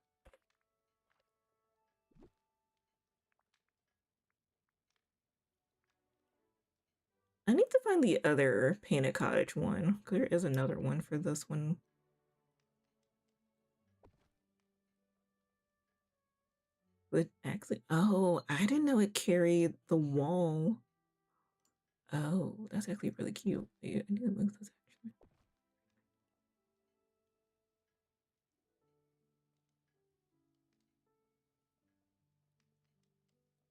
I need to find the other painted cottage one. There is another one for this one. But actually, oh, I didn't know it carried the wall. Oh, that's actually really cute. Wait, I need to move this actually.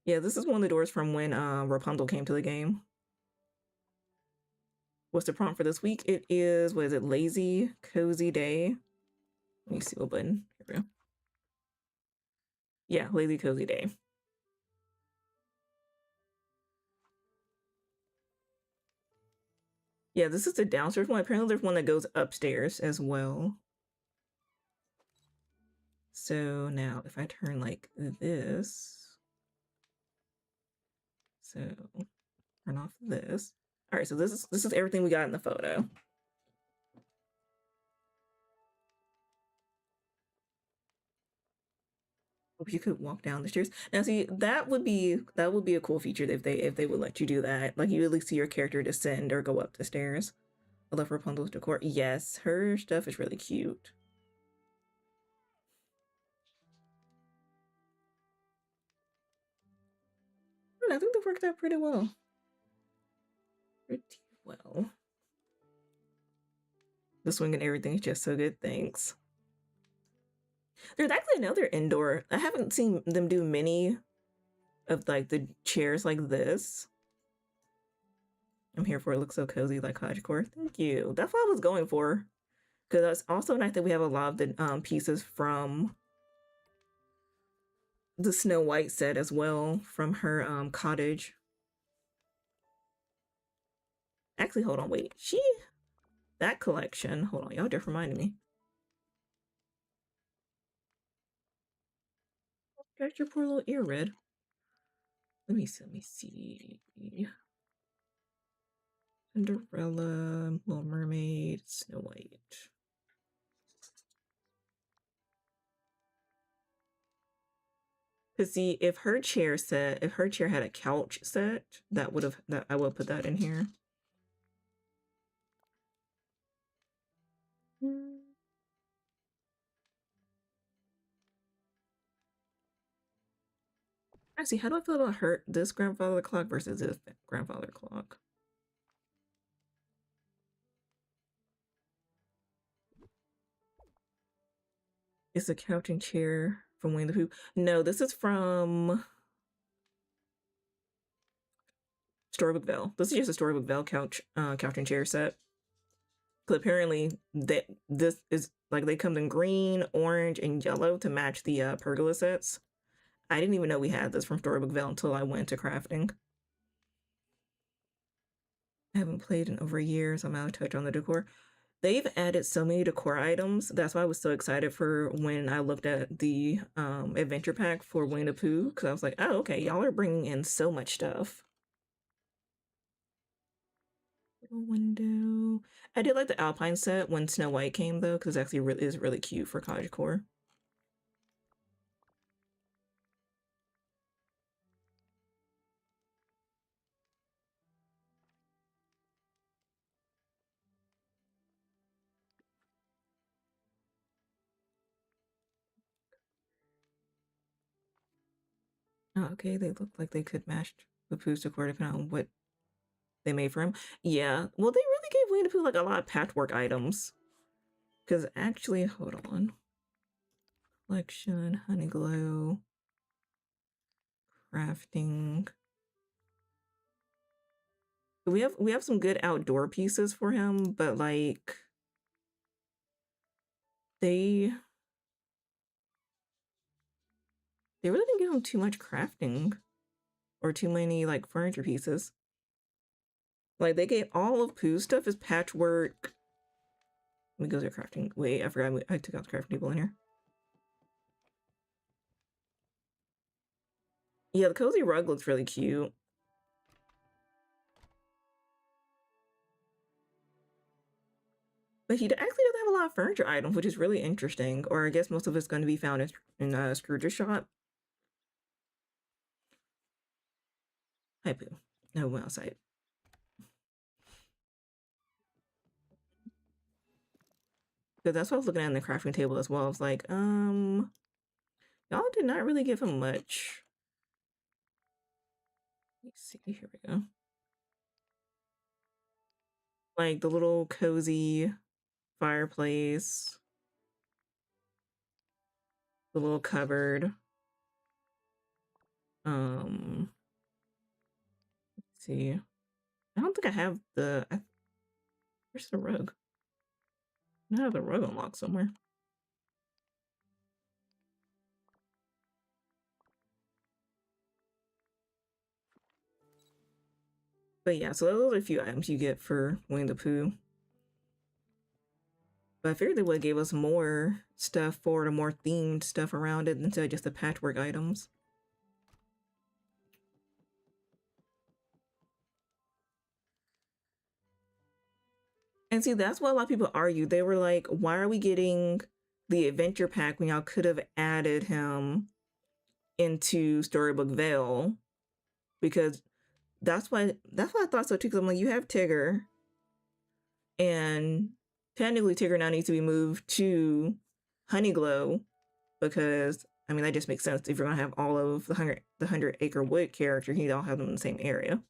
Yeah, this is one of the doors from when Rapunzel came to the game. What's the prompt for this week? It is, what is it, lazy, cozy day. Let me see what button. Here we go. Yeah, lazy, cozy day. Yeah, this is the downstairs one. Apparently there's one that goes upstairs as well. So now if I turn like this, so turn off this. All right, so this is everything we got in the photo. Hope you could walk down the stairs. Now see, that would be a cool feature if they would let you do that. Like you at least see your character descend or go up the stairs. I love Rapunzel's decor. Yes, her stuff is really cute. I think they worked out pretty well. Pretty well. The swing and everything is just so good. Thanks. There's actually another indoor. I haven't seen them do many of like the chairs like this. I'm here for it. Looks so cozy, like cottagecore. Thank you. That's what I was going for. Because it's also nice that we have a lot of the pieces from the Snow White set as well, from her cottage. Actually, hold on, wait. That collection. Hold on, y'all just reminded me. Got your poor little ear red. Let me see. Cinderella, Little Mermaid, Snow White. Cause see, if her chair had a couch set, that I would put that in here. Actually, how do I feel about this grandfather clock versus this grandfather clock? It's a couch and chair from Winnie the Pooh. No, this is from Storybook Belle. This is just a Storybook Belle couch and chair set. Because apparently this is like they come in green, orange, and yellow to match the pergola sets. I didn't even know we had this from Storybook Belle until I went to crafting. I haven't played in over a year, so I'm out of touch on the decor. They've added so many decor items. That's why I was so excited for when I looked at the adventure pack for Winnie the Pooh, because I was like, oh, okay, y'all are bringing in so much stuff. Little window. I did like the Alpine set when Snow White came though, because it actually is really cute for cottagecore. Oh, okay, they look like they could match the Pooh's decor depending on what they made for him. Yeah, well, they really gave Winnie the Pooh like a lot of patchwork items. Because actually, hold on. Collection, Honeyglow, crafting. We have some good outdoor pieces for him, but like they They really didn't give him too much crafting or too many like furniture pieces. Like they gave all of Pooh's stuff as patchwork. Let me go to crafting. Wait, I forgot I took out the crafting table in here. Yeah, the cozy rug looks really cute. But he actually doesn't have a lot of furniture items, which is really interesting. Or I guess most of it's going to be found in Scrooge's shop. Hi, Pooh. No, went outside. Because that's what I was looking at in the crafting table as well. I was like, y'all did not really give him much. Let's see, here we go. Like the little cozy fireplace, the little cupboard. Let's see. I don't think I have where's the rug? I have the rug unlocked somewhere. But yeah, so those are a few items you get for Winnie the Pooh. But I figured they would have gave us more stuff for the more themed stuff around it instead of just the patchwork items. And see, that's what a lot of people argued. They were like, why are we getting the adventure pack when y'all could have added him into Storybook Vale? Because that's why I thought so too. Because I'm like, you have Tigger, and technically Tigger now needs to be moved to Honeyglow because I mean that just makes sense if you're gonna have all of the 100 Acre Wood characters, you all have them in the same area.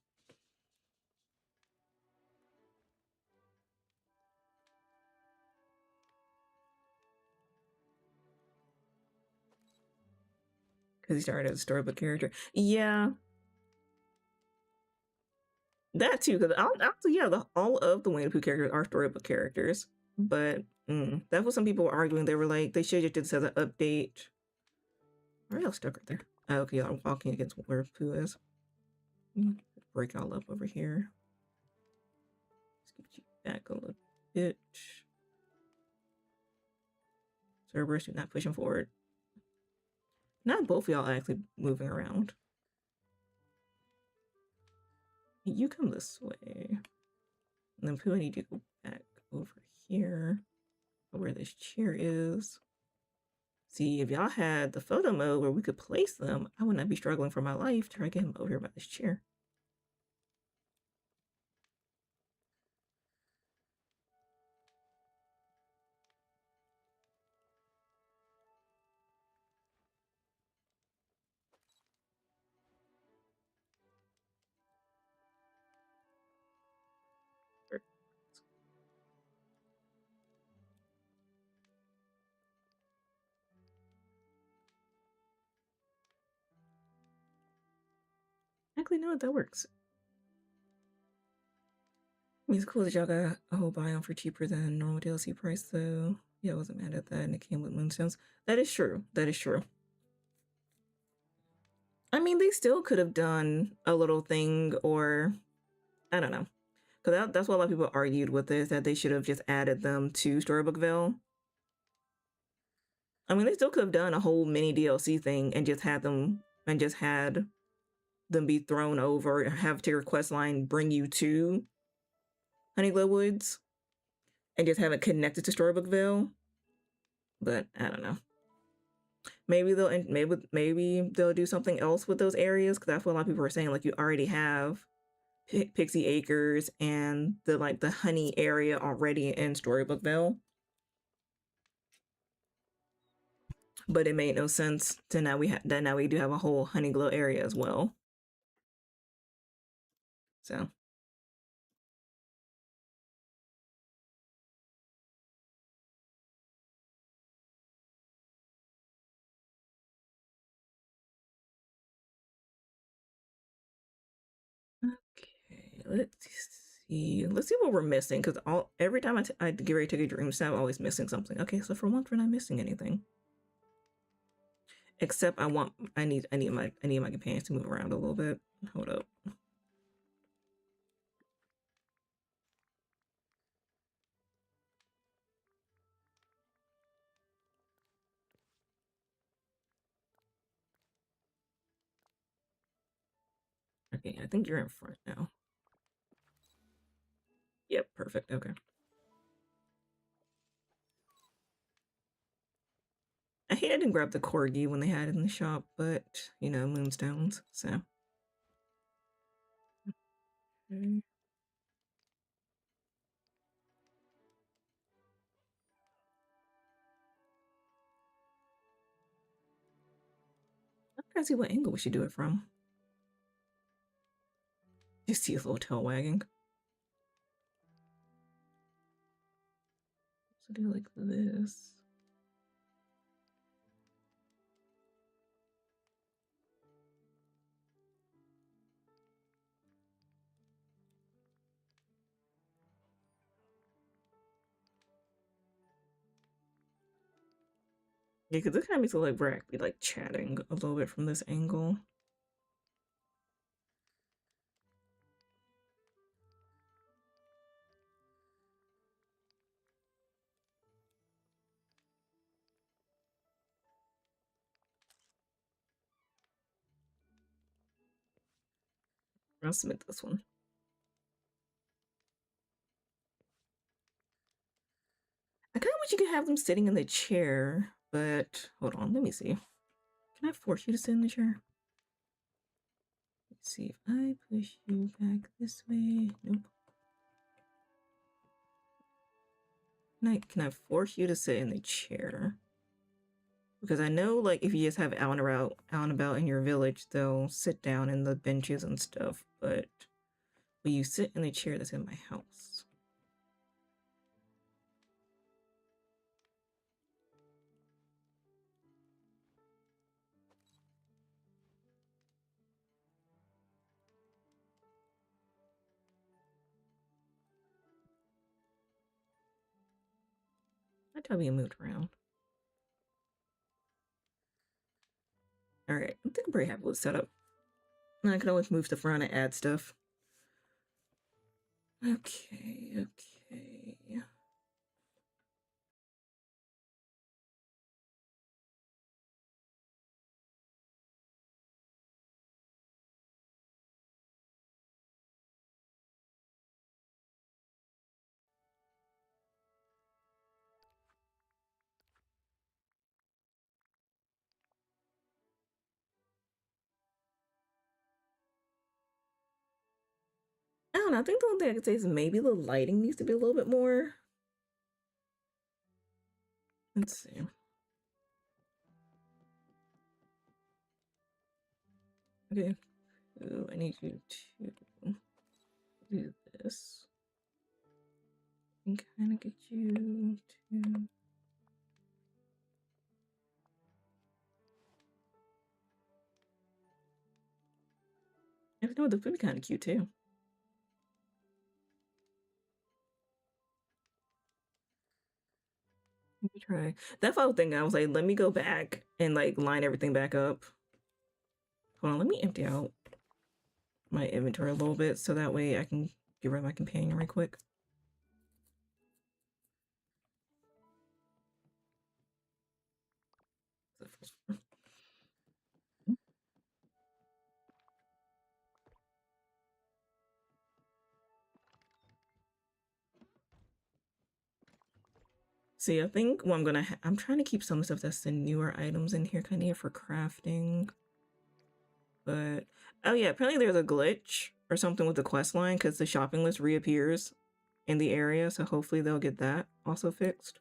Because he started as a storybook character. Yeah, that too. Because actually, yeah, all of the Winnie the Pooh characters are storybook characters. But that's what some people were arguing. They were like, they should have just did this as an update. Where else stuck right there? Oh, okay, I'm walking against where Pooh is. Break it all up over here. Let's get you back a little bit. Cerberus, do not push him forward. Not both of y'all actually moving around. You come this way. And then Pooh, I need you to go back over here where this chair is. See, if y'all had the photo mode where we could place them, I would not be struggling for my life to try to get him over here by this chair. Actually, no, that works. I mean, it's cool that y'all got a whole biome for cheaper than normal DLC price, though. Yeah, I wasn't mad at that, and it came with moonstones. That is true. That is true. I mean, they still could have done a little thing, or I don't know, because that's what a lot of people argued with this, that they should have just added them to Storybook Vale. I mean, they still could have done a whole mini DLC thing and just had them be thrown over, or have to your quest line bring you to Honeyglow Woods and just have it connected to Storybook Vale. But I don't know. Maybe they'll do something else with those areas, because that's what a lot of people are saying. Like, you already have Pixie Acres and the honey area already in Storybook Vale. But it made no sense to now we do have a whole Honeyglow area as well. So okay, let's see what we're missing, because every time I get ready to take a Dreamsnap, I'm always missing something. Okay, so for once we're not missing anything. Except I need my companions to move around a little bit. Hold up. Okay, I think you're in front now. Yep, perfect. Okay. I hate I didn't grab the corgi when they had it in the shop, but you know, moonstones, so. Okay. I'm trying to see what angle we should do it from. Just see his little tail wagging. So do like this. Yeah, because this kind of makes it like we're actually like chatting a little bit from this angle. I'll submit this one. I kind of wish you could have them sitting in the chair, but hold on, let me see. Can I force you to sit in the chair? Let's see if I push you back this way. Nope. Can I force you to sit in the chair? Because I know, like, if you just have out and about in your village, they'll sit down in the benches and stuff. But will you sit in the chair that's in my house? I'd tell you moved around. All right, I think I'm pretty happy with setup. And I can always move to the front and add stuff. Okay, okay. I don't know. I think the only thing I could say is maybe the lighting needs to be a little bit more. Let's see. Okay. So I need you to do this. And kind of get you to. I know this would be kind of cute too. Let me try. That's what I was thinking. I was like, let me go back and like line everything back up. Hold on, let me empty out my inventory a little bit so that way I can get rid of my companion right quick. See, I think what I'm trying to keep some stuff that's the newer items in here, kind of for crafting. But oh yeah, apparently there's a glitch or something with the quest line because the shopping list reappears in the area, so hopefully they'll get that also fixed.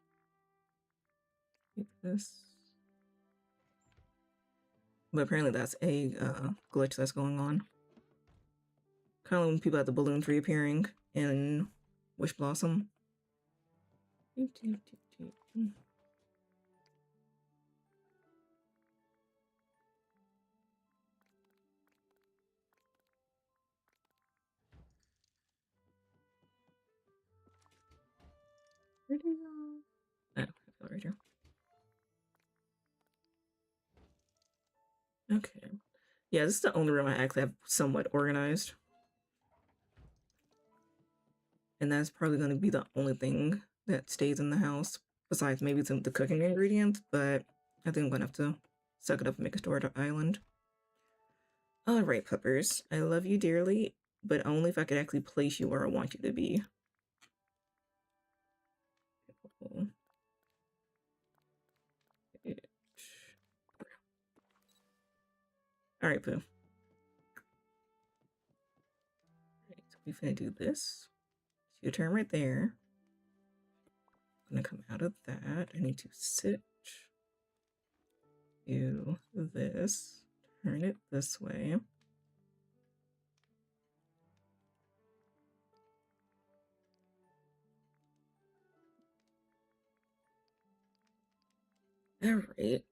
Like this. But apparently that's a glitch that's going on. Kind of when people have the balloons reappearing in Wish Blossom. Where do you go? Oh, right here. Okay. Yeah, this is the only room I actually have somewhat organized. And that's probably going to be the only thing that stays in the house, besides maybe some of the cooking ingredients, but I think I'm going to have to suck it up and make a storage island. Alright, puppers. I love you dearly, but only if I could actually place you where I want you to be. Alright, Pooh. Right, so we're gonna do this. It's your turn right there. I'm gonna come out of that. I need to sit. Do this. Turn it this way. Alright.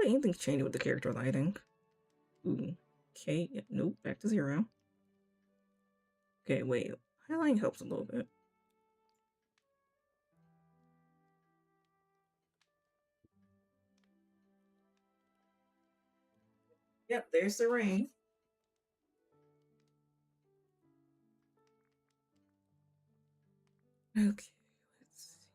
Anything's changing with the character lighting. Ooh. Okay, yeah, nope, back to 0. Okay, wait. Highlighting helps a little bit. Yep, there's the rain. Okay, let's see.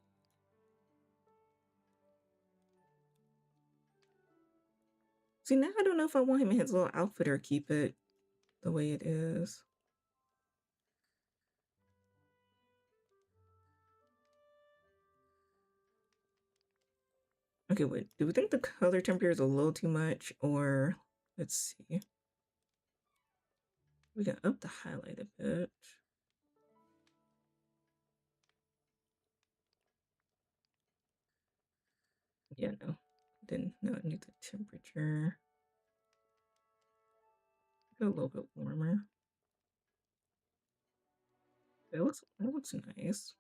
See, now I don't know if I want him in his little outfit or keep it the way it is. Okay, wait. Do we think the color temperature is a little too much? Or, let's see. We can up the highlight a bit. Yeah, no. Didn't, no, I need the temperature. Go a little bit warmer. That looks nice.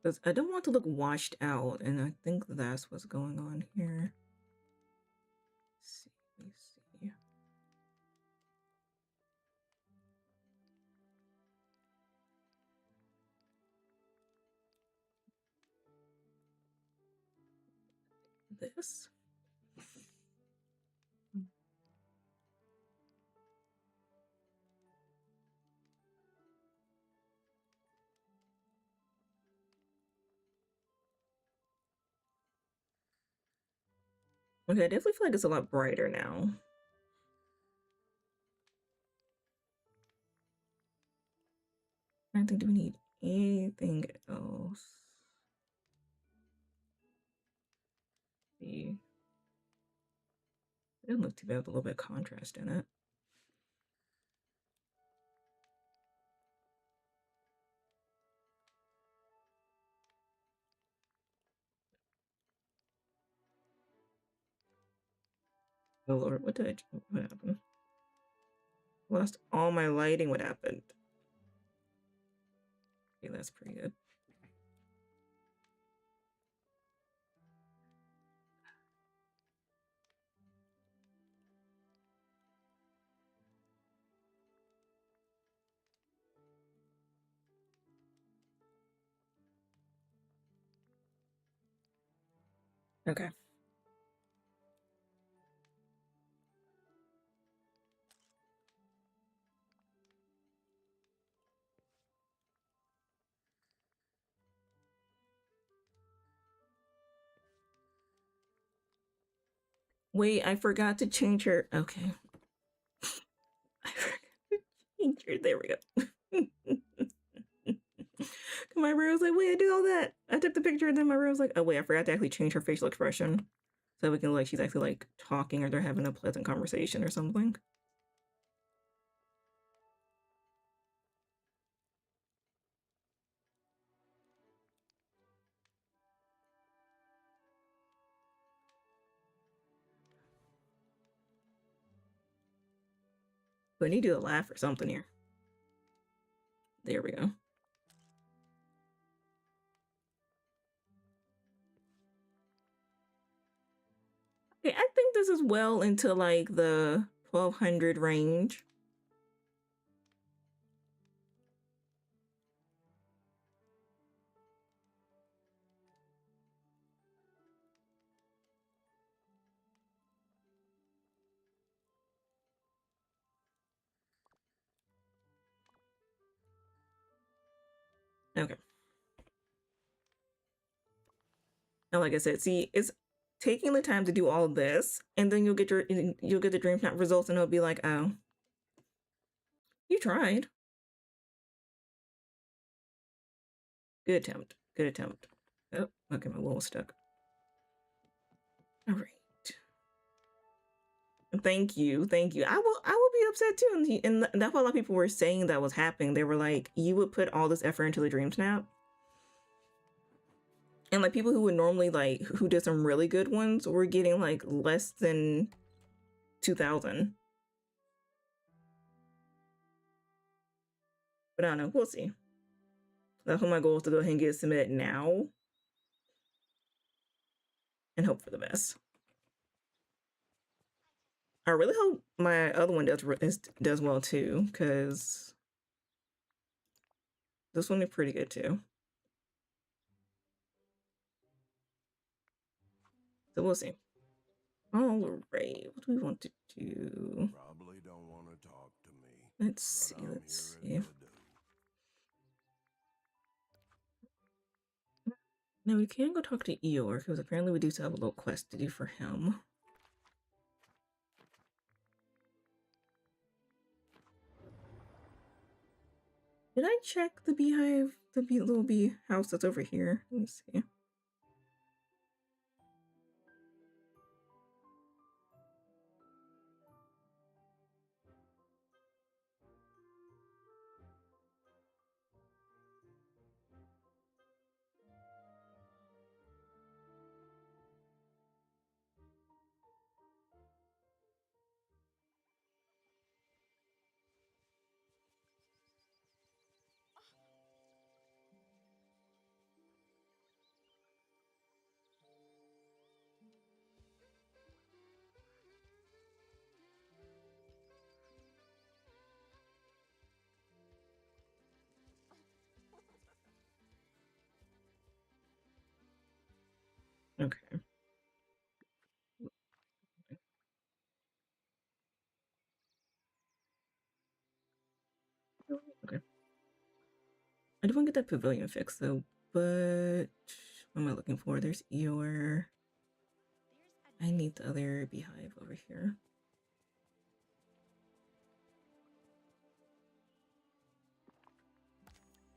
Because I don't want to look washed out, and I think that's what's going on here. Let's see. This. Okay, I definitely feel like it's a lot brighter now. I don't think, do we need anything else? See. It doesn't look too bad with a little bit of contrast in it. Oh Lord, what happened? Lost all my lighting, what happened? Okay, that's pretty good. Okay. Wait, I forgot to change her. Okay. I forgot to change her. There we go. My bro was like, wait, I did all that. I took the picture, and then my bro was like, oh, wait, I forgot to actually change her facial expression. So we can, like, she's actually, like, talking or they're having a pleasant conversation or something. But I need to do a laugh or something here. There we go. Okay, I think this is well into like the 1200 range. Okay. And like I said, see, it's taking the time to do all this, and then you'll get the Dreamsnap results, and it'll be like, oh, you tried. Good attempt. Good attempt. Oh, okay, my wheel was stuck. All right. Thank you, thank you. I will be upset too, and that's what a lot of people were saying that was happening. They were like, you would put all this effort into the Dreamsnap, and like people who would normally like who did some really good ones were getting like less than 2,000. But I don't know. We'll see. That's what my goal is, to go ahead and get submitted now and hope for the best. I really hope my other one does well too, because this one is pretty good too. So we'll see. All right, what do we want to do? Probably don't want to talk to me. Let's see. Let's see. No, we can go talk to Eeyore, because apparently we do still have a little quest to do for him. Did I check the beehive, the little bee house that's over here? Let me see. Okay. Okay. I do want to get that pavilion fixed though, but what am I looking for? There's Eeyore. I need the other beehive over here.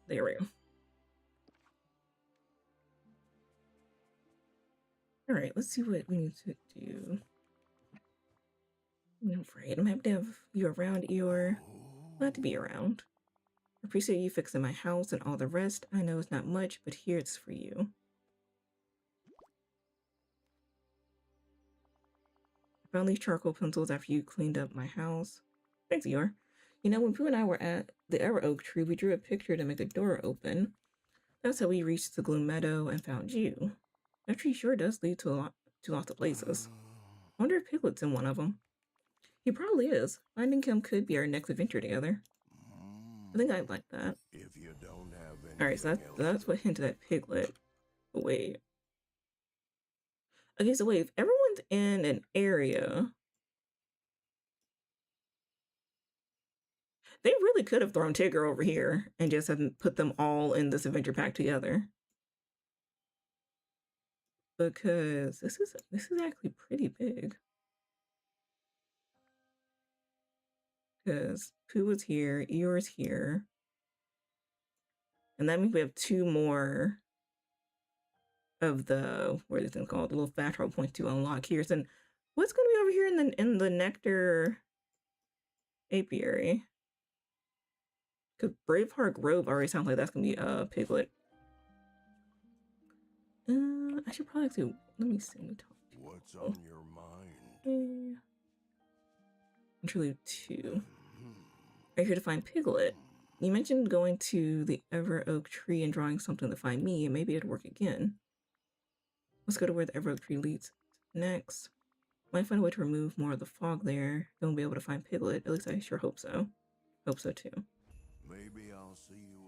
There we go. All right, let's see what we need to do. I'm afraid I'm happy to have you around, Eeyore. Glad to be around. I appreciate you fixing my house and all the rest. I know it's not much, but here it's for you. I found these charcoal pencils after you cleaned up my house. Thanks, Eeyore. You know, when Pooh and I were at the Ever Oak tree, we drew a picture to make the door open. That's how we reached the Gloom Meadow and found you. That tree sure does lead to lots of places. I wonder if Piglet's in one of them. He probably is. Finding him could be our next adventure together. I think I'd like that. If you don't have Alright, so that's what hinted at Piglet. But wait. Okay, so wait, if everyone's in an area, they really could have thrown Tigger over here and just have put them all in this adventure pack together. Because this is actually pretty big. Because Pooh was here, Eeyore's here. And that means we have 2 more of the, what are these things called? The little fast travel points to unlock here. So what's going to be over here in the Nectar apiary? Because Braveheart Grove already sounds like that's going to be a Piglet. I should probably actually, let me see. Let me talk. What's on your mind? Truly 2. Are you here to find Piglet? You mentioned going to the Ever Oak tree and drawing something to find me, and maybe it'd work again. Let's go to where the Ever Oak tree leads next. Might find a way to remove more of the fog there. Then we'll be able to find Piglet. At least I sure hope so. Hope so too. Maybe I'll see you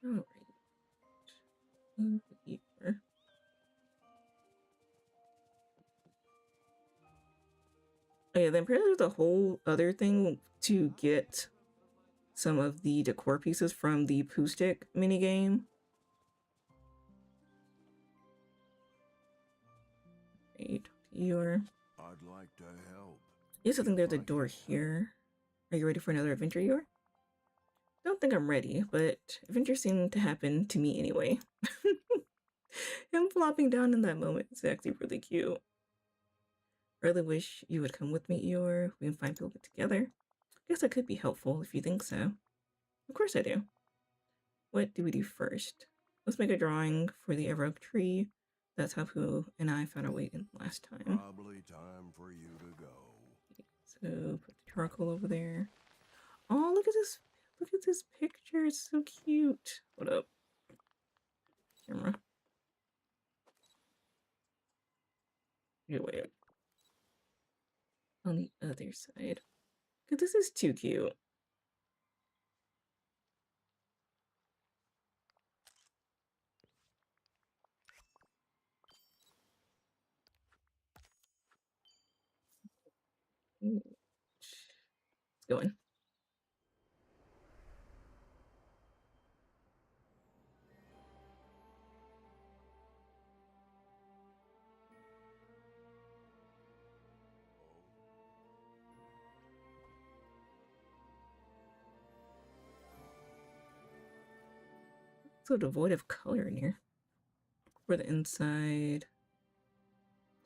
again. Alright. Here. Oh yeah, then apparently there's a whole other thing to get some of the decor pieces from the Poo Stick minigame. Right, you're... I'd like to help. Yes, I think there's a door here. Are you ready for another adventure, Yor? Don't think I'm ready, but adventures seem to happen to me anyway. Him flopping down in that moment is actually really cute. Really wish you would come with me, Eeyore. We can find Piglet together. Guess I could be helpful if you think so. Of course I do. What do we do first? Let's make a drawing for the Ever Oak tree. That's how Pooh and I found our way in last time. Probably time for you to go. So put the charcoal over there. Oh, look at this! Look at this picture. It's so cute. What up, camera? Wait. On the other side. This is too cute. It's going. So devoid of color in here. For the inside.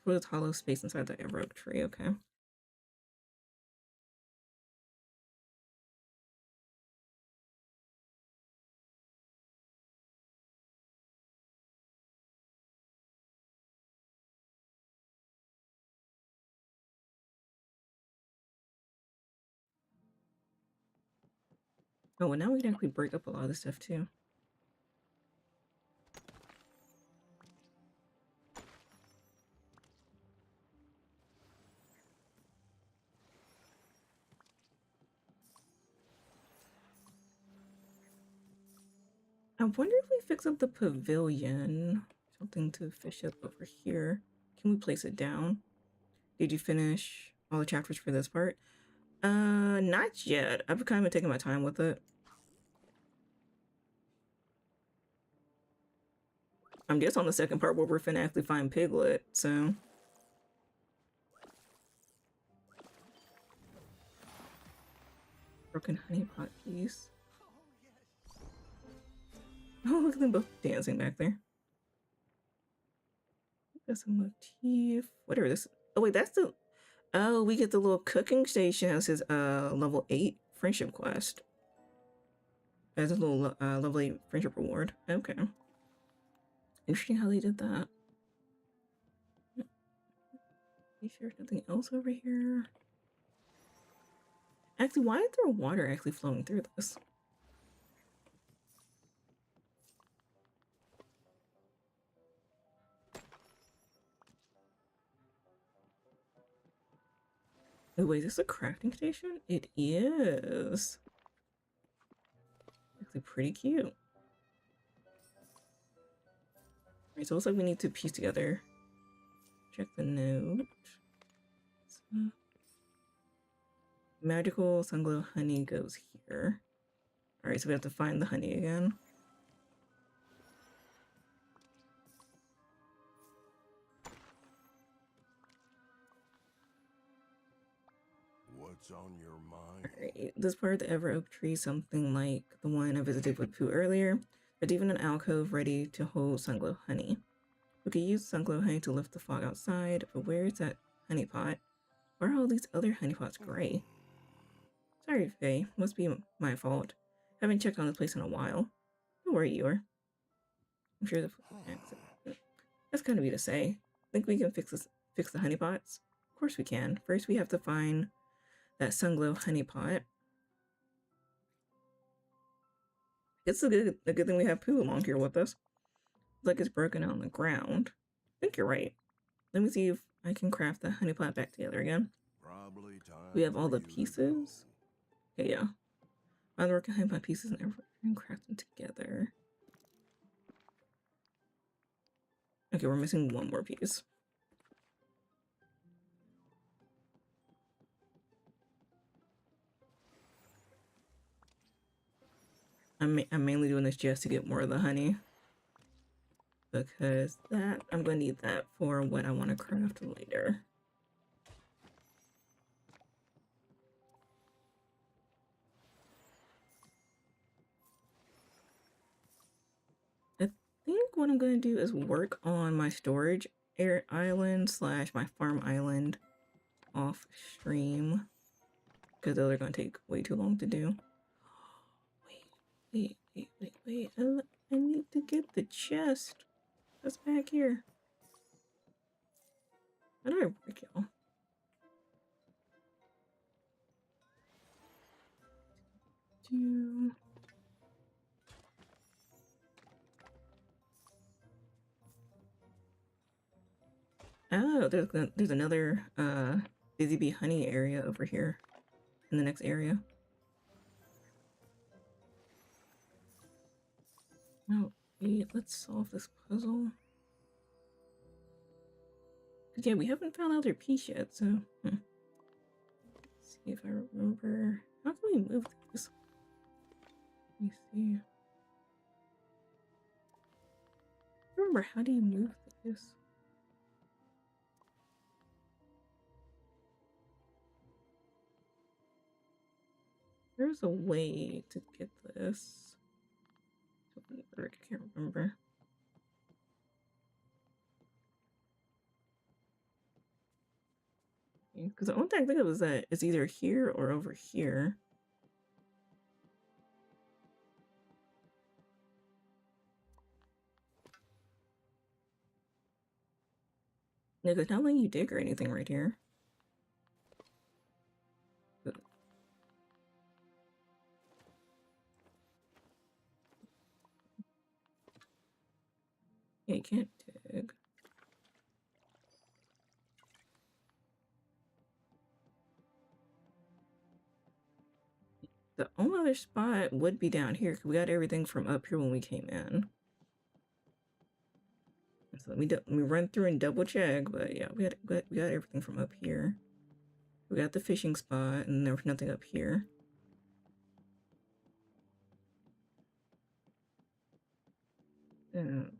For the hollow space inside the Ever Oak tree, okay. Oh, and now we can actually break up a lot of this stuff too. I wonder if we fix up the pavilion. Something to fish up over here. Can we place it down? Did you finish all the chapters for this part? Not yet. I've kind of been taking my time with it. I'm just on the second part where we're finna actually find Piglet, so... Broken honey pot piece. Oh, look at them both dancing back there. Got some motif. Whatever this... Oh, wait, that's the... Oh, we get the little cooking station as his level 8 friendship quest. As a little level 8 friendship reward. Okay. Interesting how they did that. Make sure there's nothing else over here. Actually, why is there water actually flowing through this? Oh, wait, is this a crafting station? It is. Actually pretty cute. Alright, so it looks like we need to piece together. Check the note. So, magical sunglow honey goes here. Alright, so we have to find the honey again. What's on your mind? Alright, this part of the Ever Oak tree, something like the one I visited with Pooh earlier, but even an alcove ready to hold sunglow honey. We could use sunglow honey to lift the fog outside, but where is that honey pot? Why are all these other honey pots gray? Sorry, Faye. Must be my fault. Haven't checked on this place in a while. Don't worry, Eeyore. I'm sure the accident. That's kind of you to say. Think we can fix the honey pots? Of course we can. First, we have to find that sunglow honey pot. It's a good thing we have poo along here with us. It's like it's broken out on the ground. I think you're right. Let me see if I can craft the honey pot back together again. Probably time We have all for the you to go. pieces. Okay, yeah. I'm working honey pot pieces and craft them together. Okay, we're missing one more piece. I'm mainly doing this just to get more of the honey. Because that, I'm going to need that for what I want to craft later. I think what I'm going to do is work on my storage island slash my farm island off stream. Because those are going to take way too long to do. Wait. I need to get the chest. That's back here. How do I break y'all? Oh, there's another Busy Bee Honey area over here in the next area. Oh, wait, let's solve this puzzle. Yeah, we haven't found out their piece yet, so let's see if I remember. How can we move these? Let me see. Remember, how do you move this? There's a way to get this. I can't remember. Because the only thing I think of is that it's either here or over here. Yeah, because not letting you dig or anything right here. Yeah, you can't dig. The only other spot would be down here because we got everything from up here when we came in. So let me run through and double check, but yeah, we got everything from up here. We got the fishing spot, and there was nothing up here. Then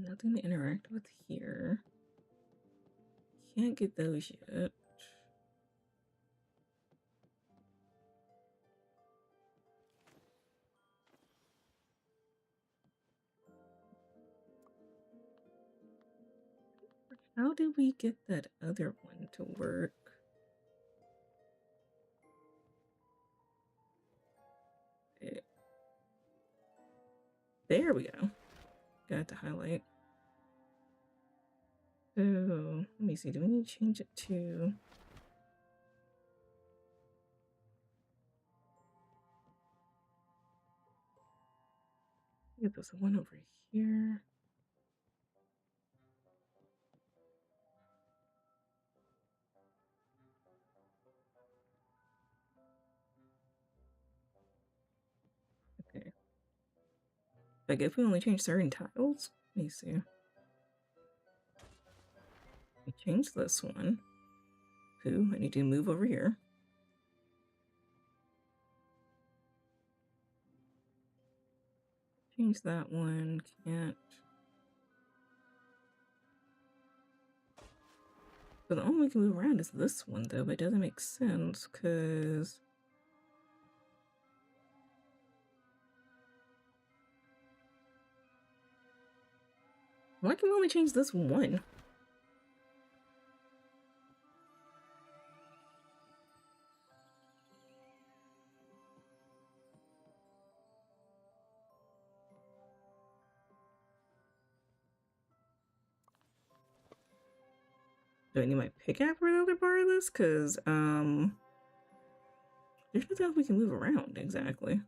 nothing to interact with here. Can't get those yet. How did we get that other one to work? Okay. There we go. Got to highlight. So let me see. Do we need to change it to? Yeah, there's one over here. Okay. Like if we only change certain tiles, let me see. We change this one. Poo, I need to move over here. Change that one, can't. But the only way we can move around is this one though, but it doesn't make sense because why can we only change this one? Do I need my pickaxe for the other part of this? Cause There's nothing else we can move around, exactly.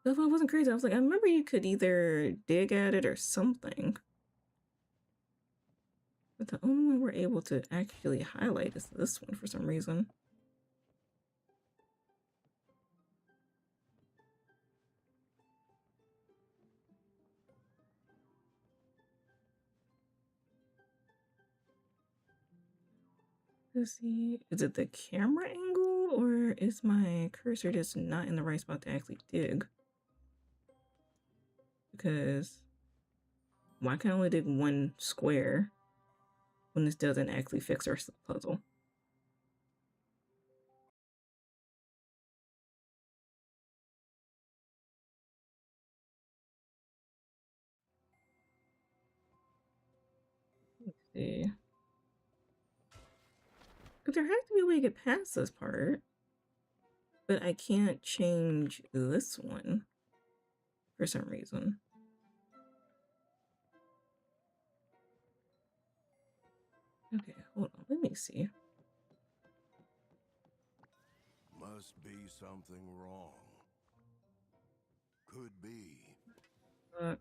So if I wasn't crazy, I was like, I remember you could either dig at it or something. But the only one we're able to actually highlight is this one for some reason. Let's see, is it the camera angle or is my cursor just not in the right spot to actually dig? Because why can I only dig one square when this doesn't actually fix our puzzle? Let's see. Because there has to be a way to get past this part. But I can't change this one for some reason. Okay, hold on. Let me see. Must be something wrong. Could be. Fuck.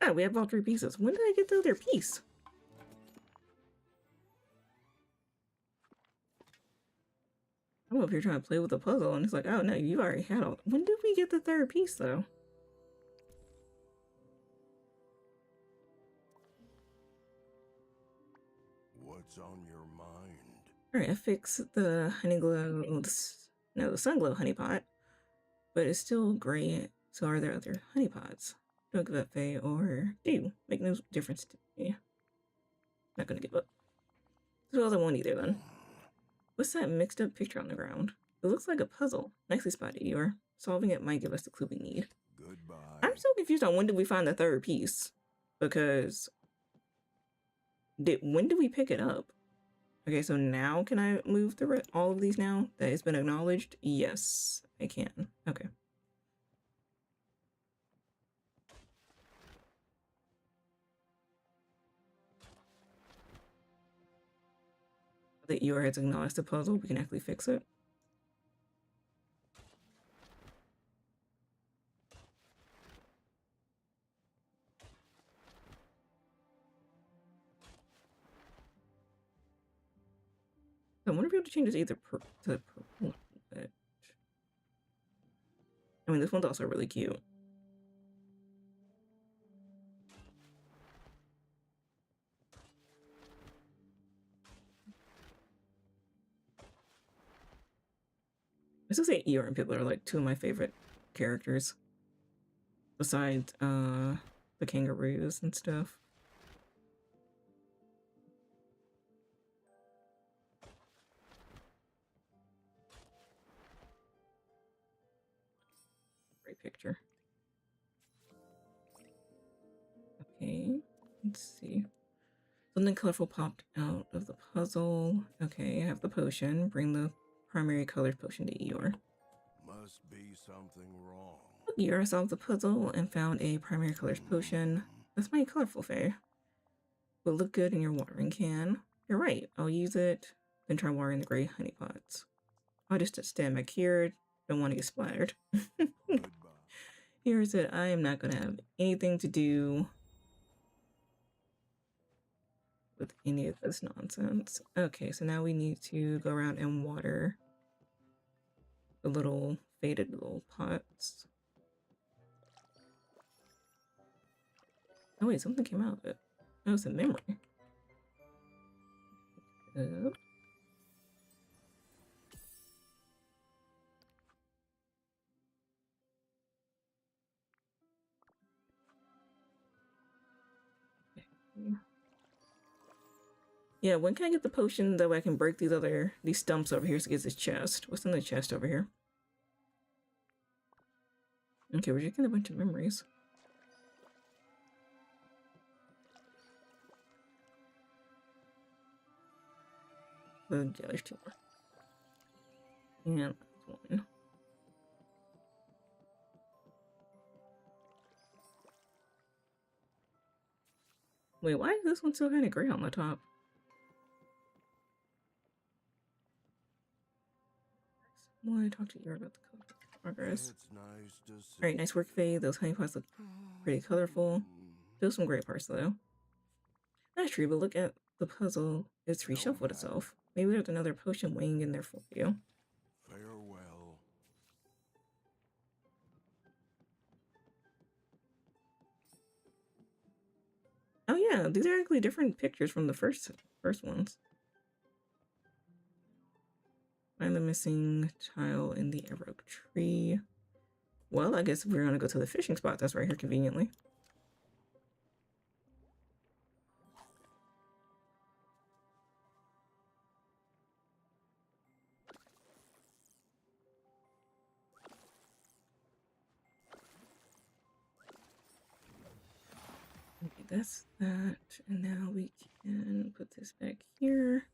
Ah, we have all three pieces. When did I get the other piece? I don't know if you're trying to play with the puzzle and it's like, oh no, you already had all. When did we get the third piece though? What's on your mind? Alright, I fixed the honey glow. No, the sun glow honey pot. But it's still gray. So are there other honey pots? Don't give up, Faye, or do. Make no difference to me. Not gonna give up. Suppose I won't either then. What's that mixed up picture on the ground? It looks like a puzzle. Nicely spotted, Eeyore. Solving it might give us the clue we need. Goodbye. I'm so confused on when did we find the third piece? Because when did we pick it up? Okay, so now can I move through all of these now that it's been acknowledged? Yes, I can. Okay. That Eeyore has acknowledged the puzzle, we can actually fix it. I wonder if we have to change this either to purple. I mean, this one's also really cute. I still say Eeyore and Piplup are like two of my favorite characters. Besides, the kangaroos and stuff. Great picture. Okay, let's see. Something colorful popped out of the puzzle. Okay, I have the potion. Bring the primary colored potion to Eeyore. Must be something wrong. Eeyore solved the puzzle and found a primary colors potion. That's my colorful Fae. Will look good in your watering can. You're right, I'll use it, then try watering the gray honey pots. I'll just stand back here. Don't want to get splattered. Goodbye. Here's it. I am not going to have anything to do with any of this nonsense. Okay, so now we need to go around and water the little faded little pots. Oh wait, something came out of it. Oh, it's a memory. Okay. Yeah, when can I get the potion that way I can break these stumps over here to get this chest? What's in the chest over here? Okay, we're just getting a bunch of memories. Yeah, there's two more. And that's one. Wait, why is this one still kind of gray on the top? I want to talk to you about the progress. It's nice to see. Alright, nice work, Faye. Those honeypots look pretty colorful. Still some gray parts, though. That's true, but look at the puzzle. It's reshuffled itself. Maybe there's another potion waiting in there for you. Farewell. Oh yeah, these are actually different pictures from the first ones. Find the missing tile in the arrow tree. Well, I guess we're gonna go to the fishing spot that's right here conveniently. Okay, that's that. And now we can put this back here.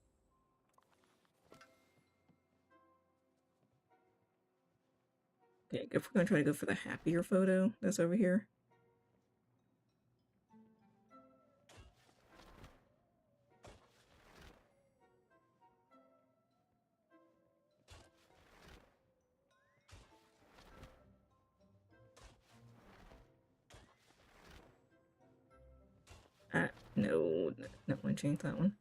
Okay, if we're gonna try to go for the happier photo that's over here. No, not want to change that one.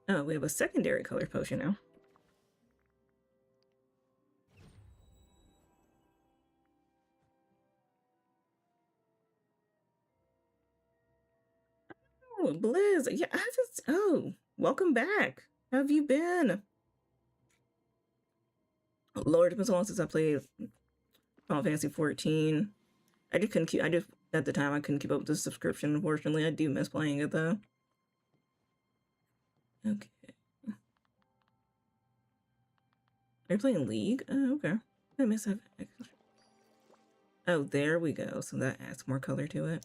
Oh, we have a secondary color potion now. Oh, Blizz. Yeah, I just. Oh, welcome back. How have you been? Oh, Lord, it's been so long since I played Final Fantasy 14. I just couldn't keep. I just at the time I couldn't keep up with the subscription. Unfortunately, I do miss playing it though. Okay. Are you playing League? Oh, okay. I miss that. Oh, there we go. So that adds more color to it.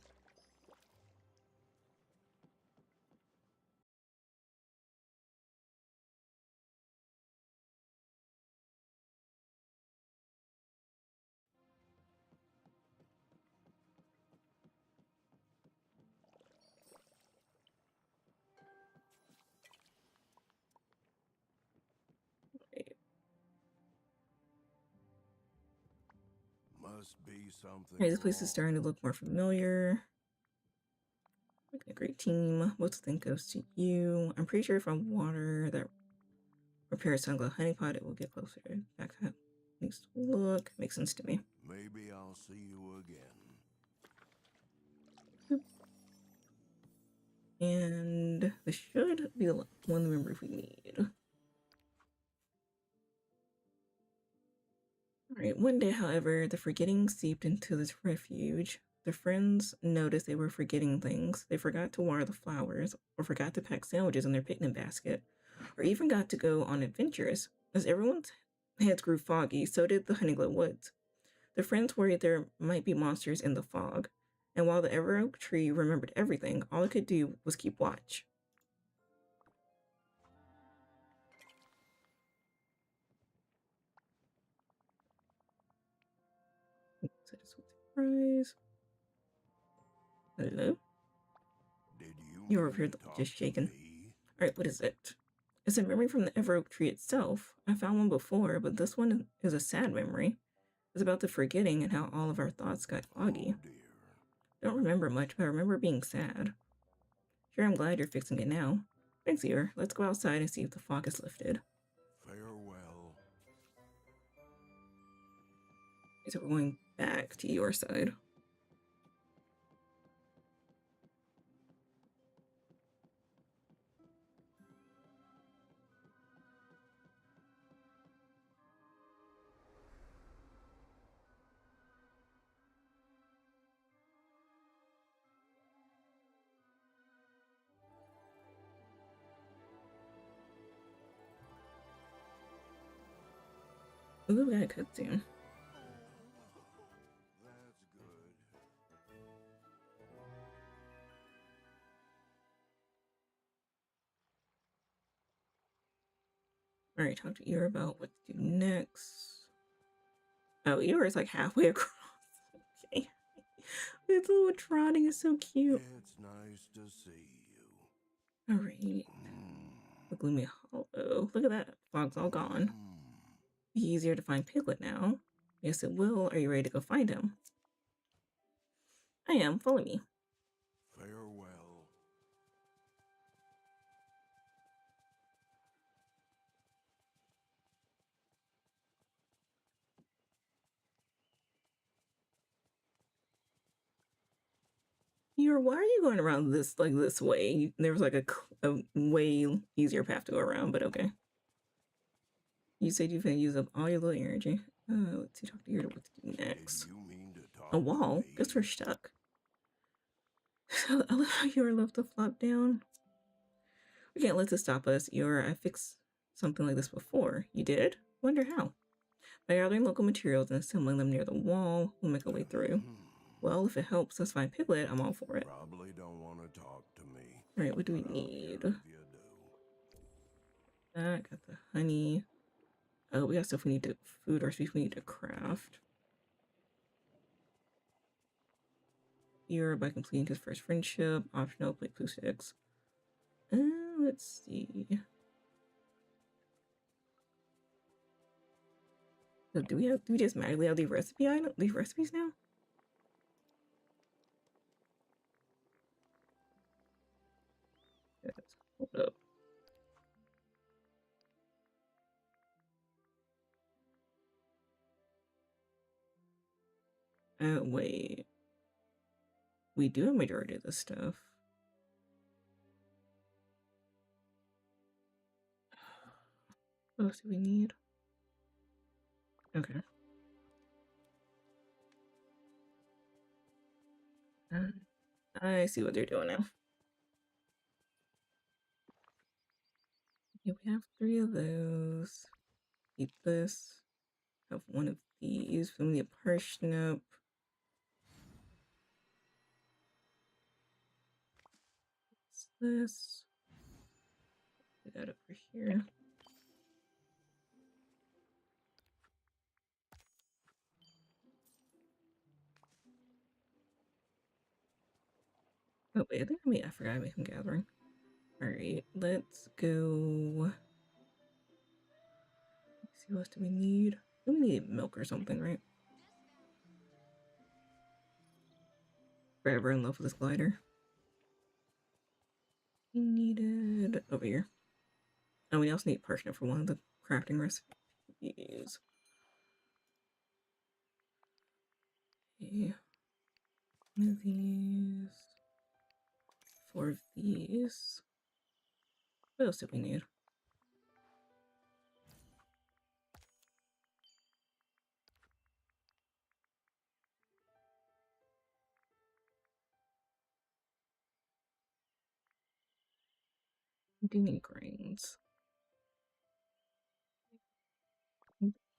Must be something Alright, this place is wrong. starting to look more familiar. A great team. What to think goes to you. I'm pretty sure if I water that repairs Sunglow honeypot, it will get closer. Back how it needs to look. Makes sense to me. Maybe I'll see you again. Boop. And this should be the one member we need. Alright, one day, however, the forgetting seeped into this refuge. The friends noticed they were forgetting things. They forgot to water the flowers, or forgot to pack sandwiches in their picnic basket, or even got to go on adventures. As everyone's heads grew foggy, so did the Honeyglow Woods. The friends worried there might be monsters in the fog, and while the Everoak tree remembered everything, all it could do was keep watch. Surprise. Hello? Did you You're over here talk just to shaking. me? Alright, what is it? It's a memory from the Everoak tree itself. I found one before, but this one is a sad memory. It's about the forgetting and how all of our thoughts got foggy. Oh dear. I don't remember much, but I remember being sad. Sure, I'm glad you're fixing it now. Thanks, Eeyore. Let's go outside and see if the fog is lifted. Farewell. So we're going back to your side. Ooh, we got a cutscene. That's good. Alright, talk to Eeyore about what to do next. Oh, Eeyore is like halfway across. Okay. Its little trotting is so cute. It's nice to see you. Alright. The gloomy hollow. Look at that. Fog's all gone. Be easier to find Piglet now. Yes, it will. Are you ready to go find him? I am. Follow me. Farewell. Why are you going around this this way? There was like a way easier path to go around, but okay. You said you've used up all your little energy. Let's see, talk to you. What to do next? Did you mean to talk A wall? to me? Guess we're stuck. I love how you were left to flop down. We can't let this stop us. I fixed something like this before. You did? Wonder how. By gathering local materials and assembling them near the wall, we'll make our way through. Well, if it helps us find Piglet, I'm all for it. Probably don't want to talk to me. Alright, what do we but I'll need? care if you do. That, got the honey. Oh, we got stuff we need to, food recipes we need to craft. Here, by completing his first friendship, optional, play Blue 6. Let's see. So do we just magically have these recipes now? Yes, hold up. Wait. We do a majority of this stuff. What else do we need? Okay. I see what they're doing now. Okay, we have 3 of those. Eat this. Have 1 of these. We need a parsnip. What's this? Put that over here. Oh wait, I forgot I made him gathering. Alright, let's go. Let's see, what else do we need? We need milk or something, right? Forever in love with this glider. We needed over here. Oh, we also need parsnip for one of the crafting recipes. Okay. 1 of these. 4 of these. What else do we need? We do need grains.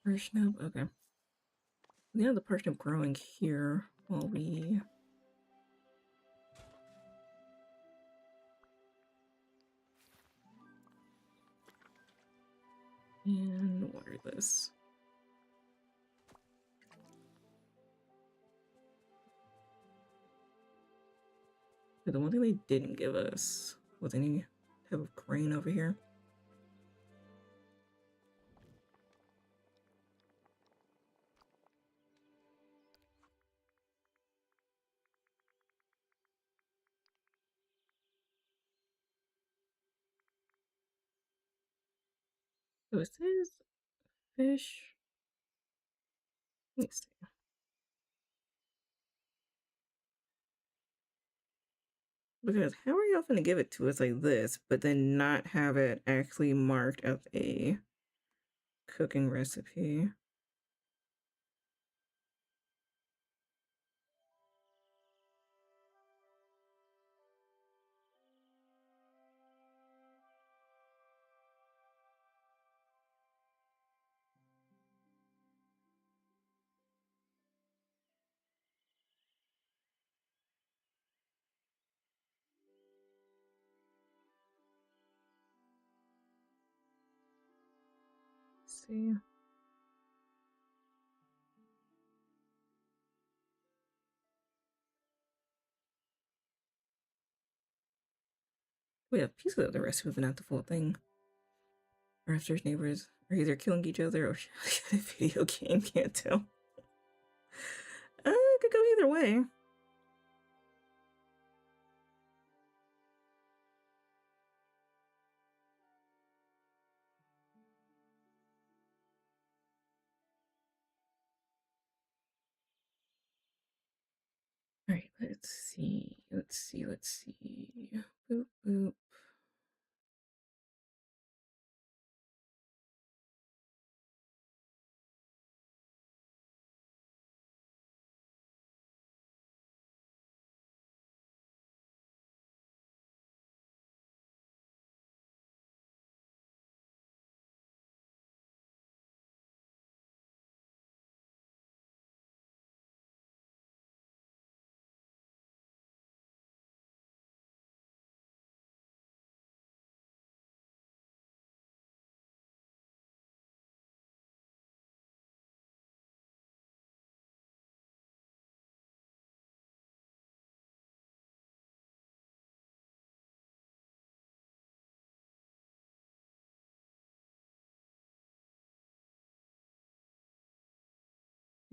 Parsnip, okay. We have the parsnip growing here while we... And water this. The one thing they didn't give us was any type of grain over here. So it says fish. Let me see. Because how are y'all gonna give it to us like this, but then not have it actually marked as a cooking recipe? see. We have pieces of the recipe, but not the full thing. Our upstairs neighbors are either killing each other or a video game, can't tell. It could go either way. Alright, let's see. Boop, boop.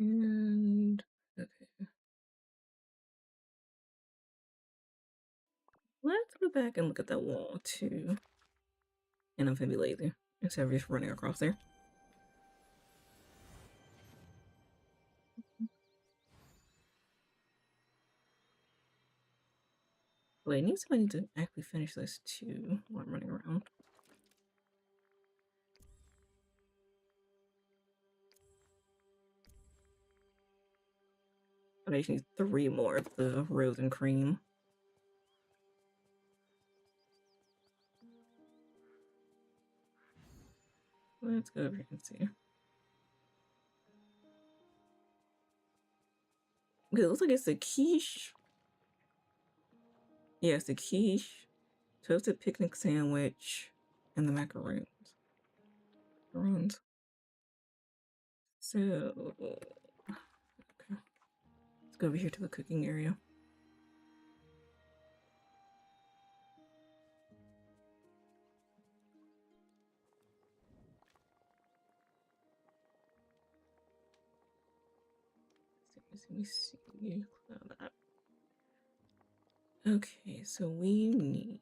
And okay. Let's go back and look at that wall too. And I'm gonna be lazy instead of just running across there. Wait, I need to actually finish this too while I'm running around. I just need 3 more of the rose and cream. Let's go over here and see. Okay, it looks like it's the quiche. Yeah, it's the quiche, toasted picnic sandwich, and the macaroons. Macaroons. So, okay. Let's go over here to the cooking area. Let me see. That. Okay, so we need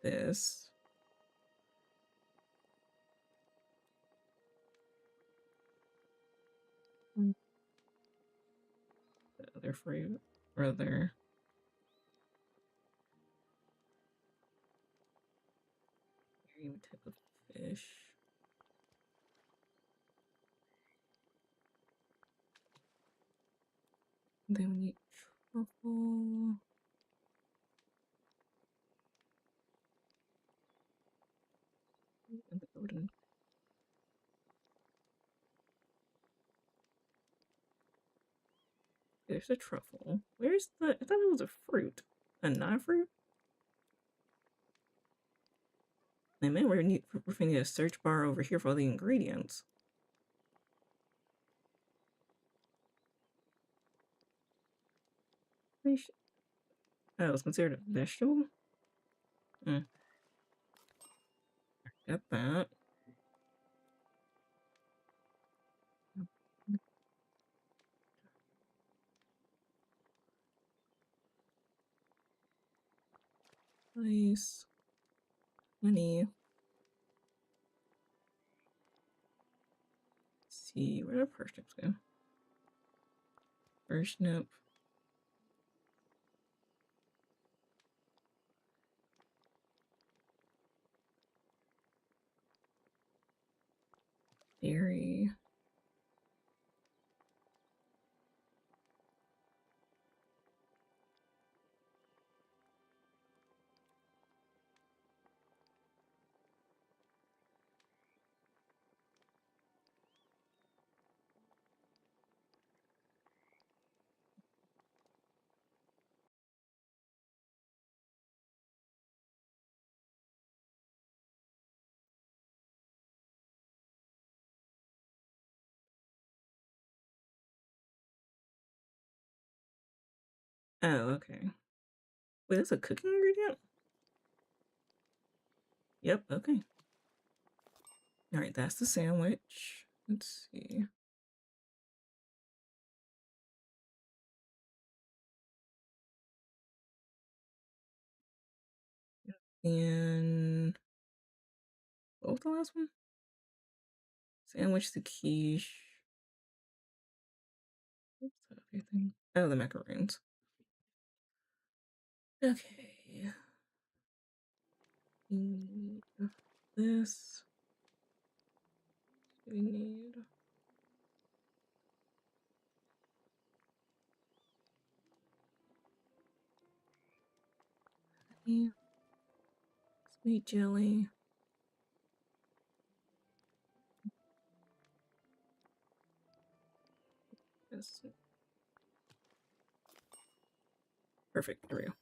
this. The other fruit, or other. Any type of fish. Then we need truffle. And the golden. There's a truffle. Where's the? I thought it was a fruit. A non-fruit? And man, we're need a search bar over here for all the ingredients. Fish. Oh, it's considered a vegetable? Mm. Got that. Nice. Honey. Let's see, where do parsnips go? Parsnip. Berry. Oh, okay. Wait, that's a cooking ingredient? Yep, okay. All right, that's the sandwich. Let's see. And what was the last one? Sandwich, the quiche. What's the other thing? Oh, the macaroons. Okay. We need this. We need honey, sweet jelly. This. Perfect. There we go.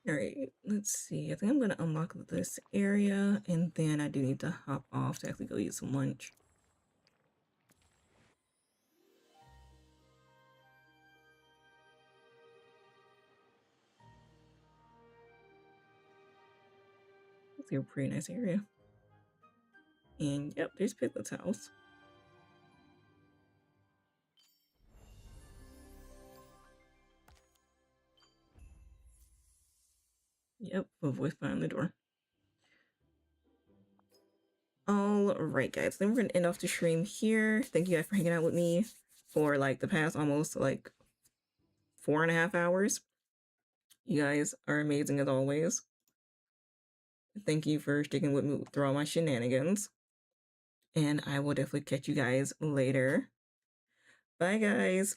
All right, let's see. I think I'm gonna unlock this area, and then I do need to hop off to actually go eat some lunch. It's a pretty nice area. And yep, there's Piglet's house. Yep, a voice behind the door. All right, guys. Then we're gonna end off the stream here. Thank you guys for hanging out with me for like the past almost like 4.5 hours. You guys are amazing as always. Thank you for sticking with me through all my shenanigans. And I will definitely catch you guys later. Bye, guys.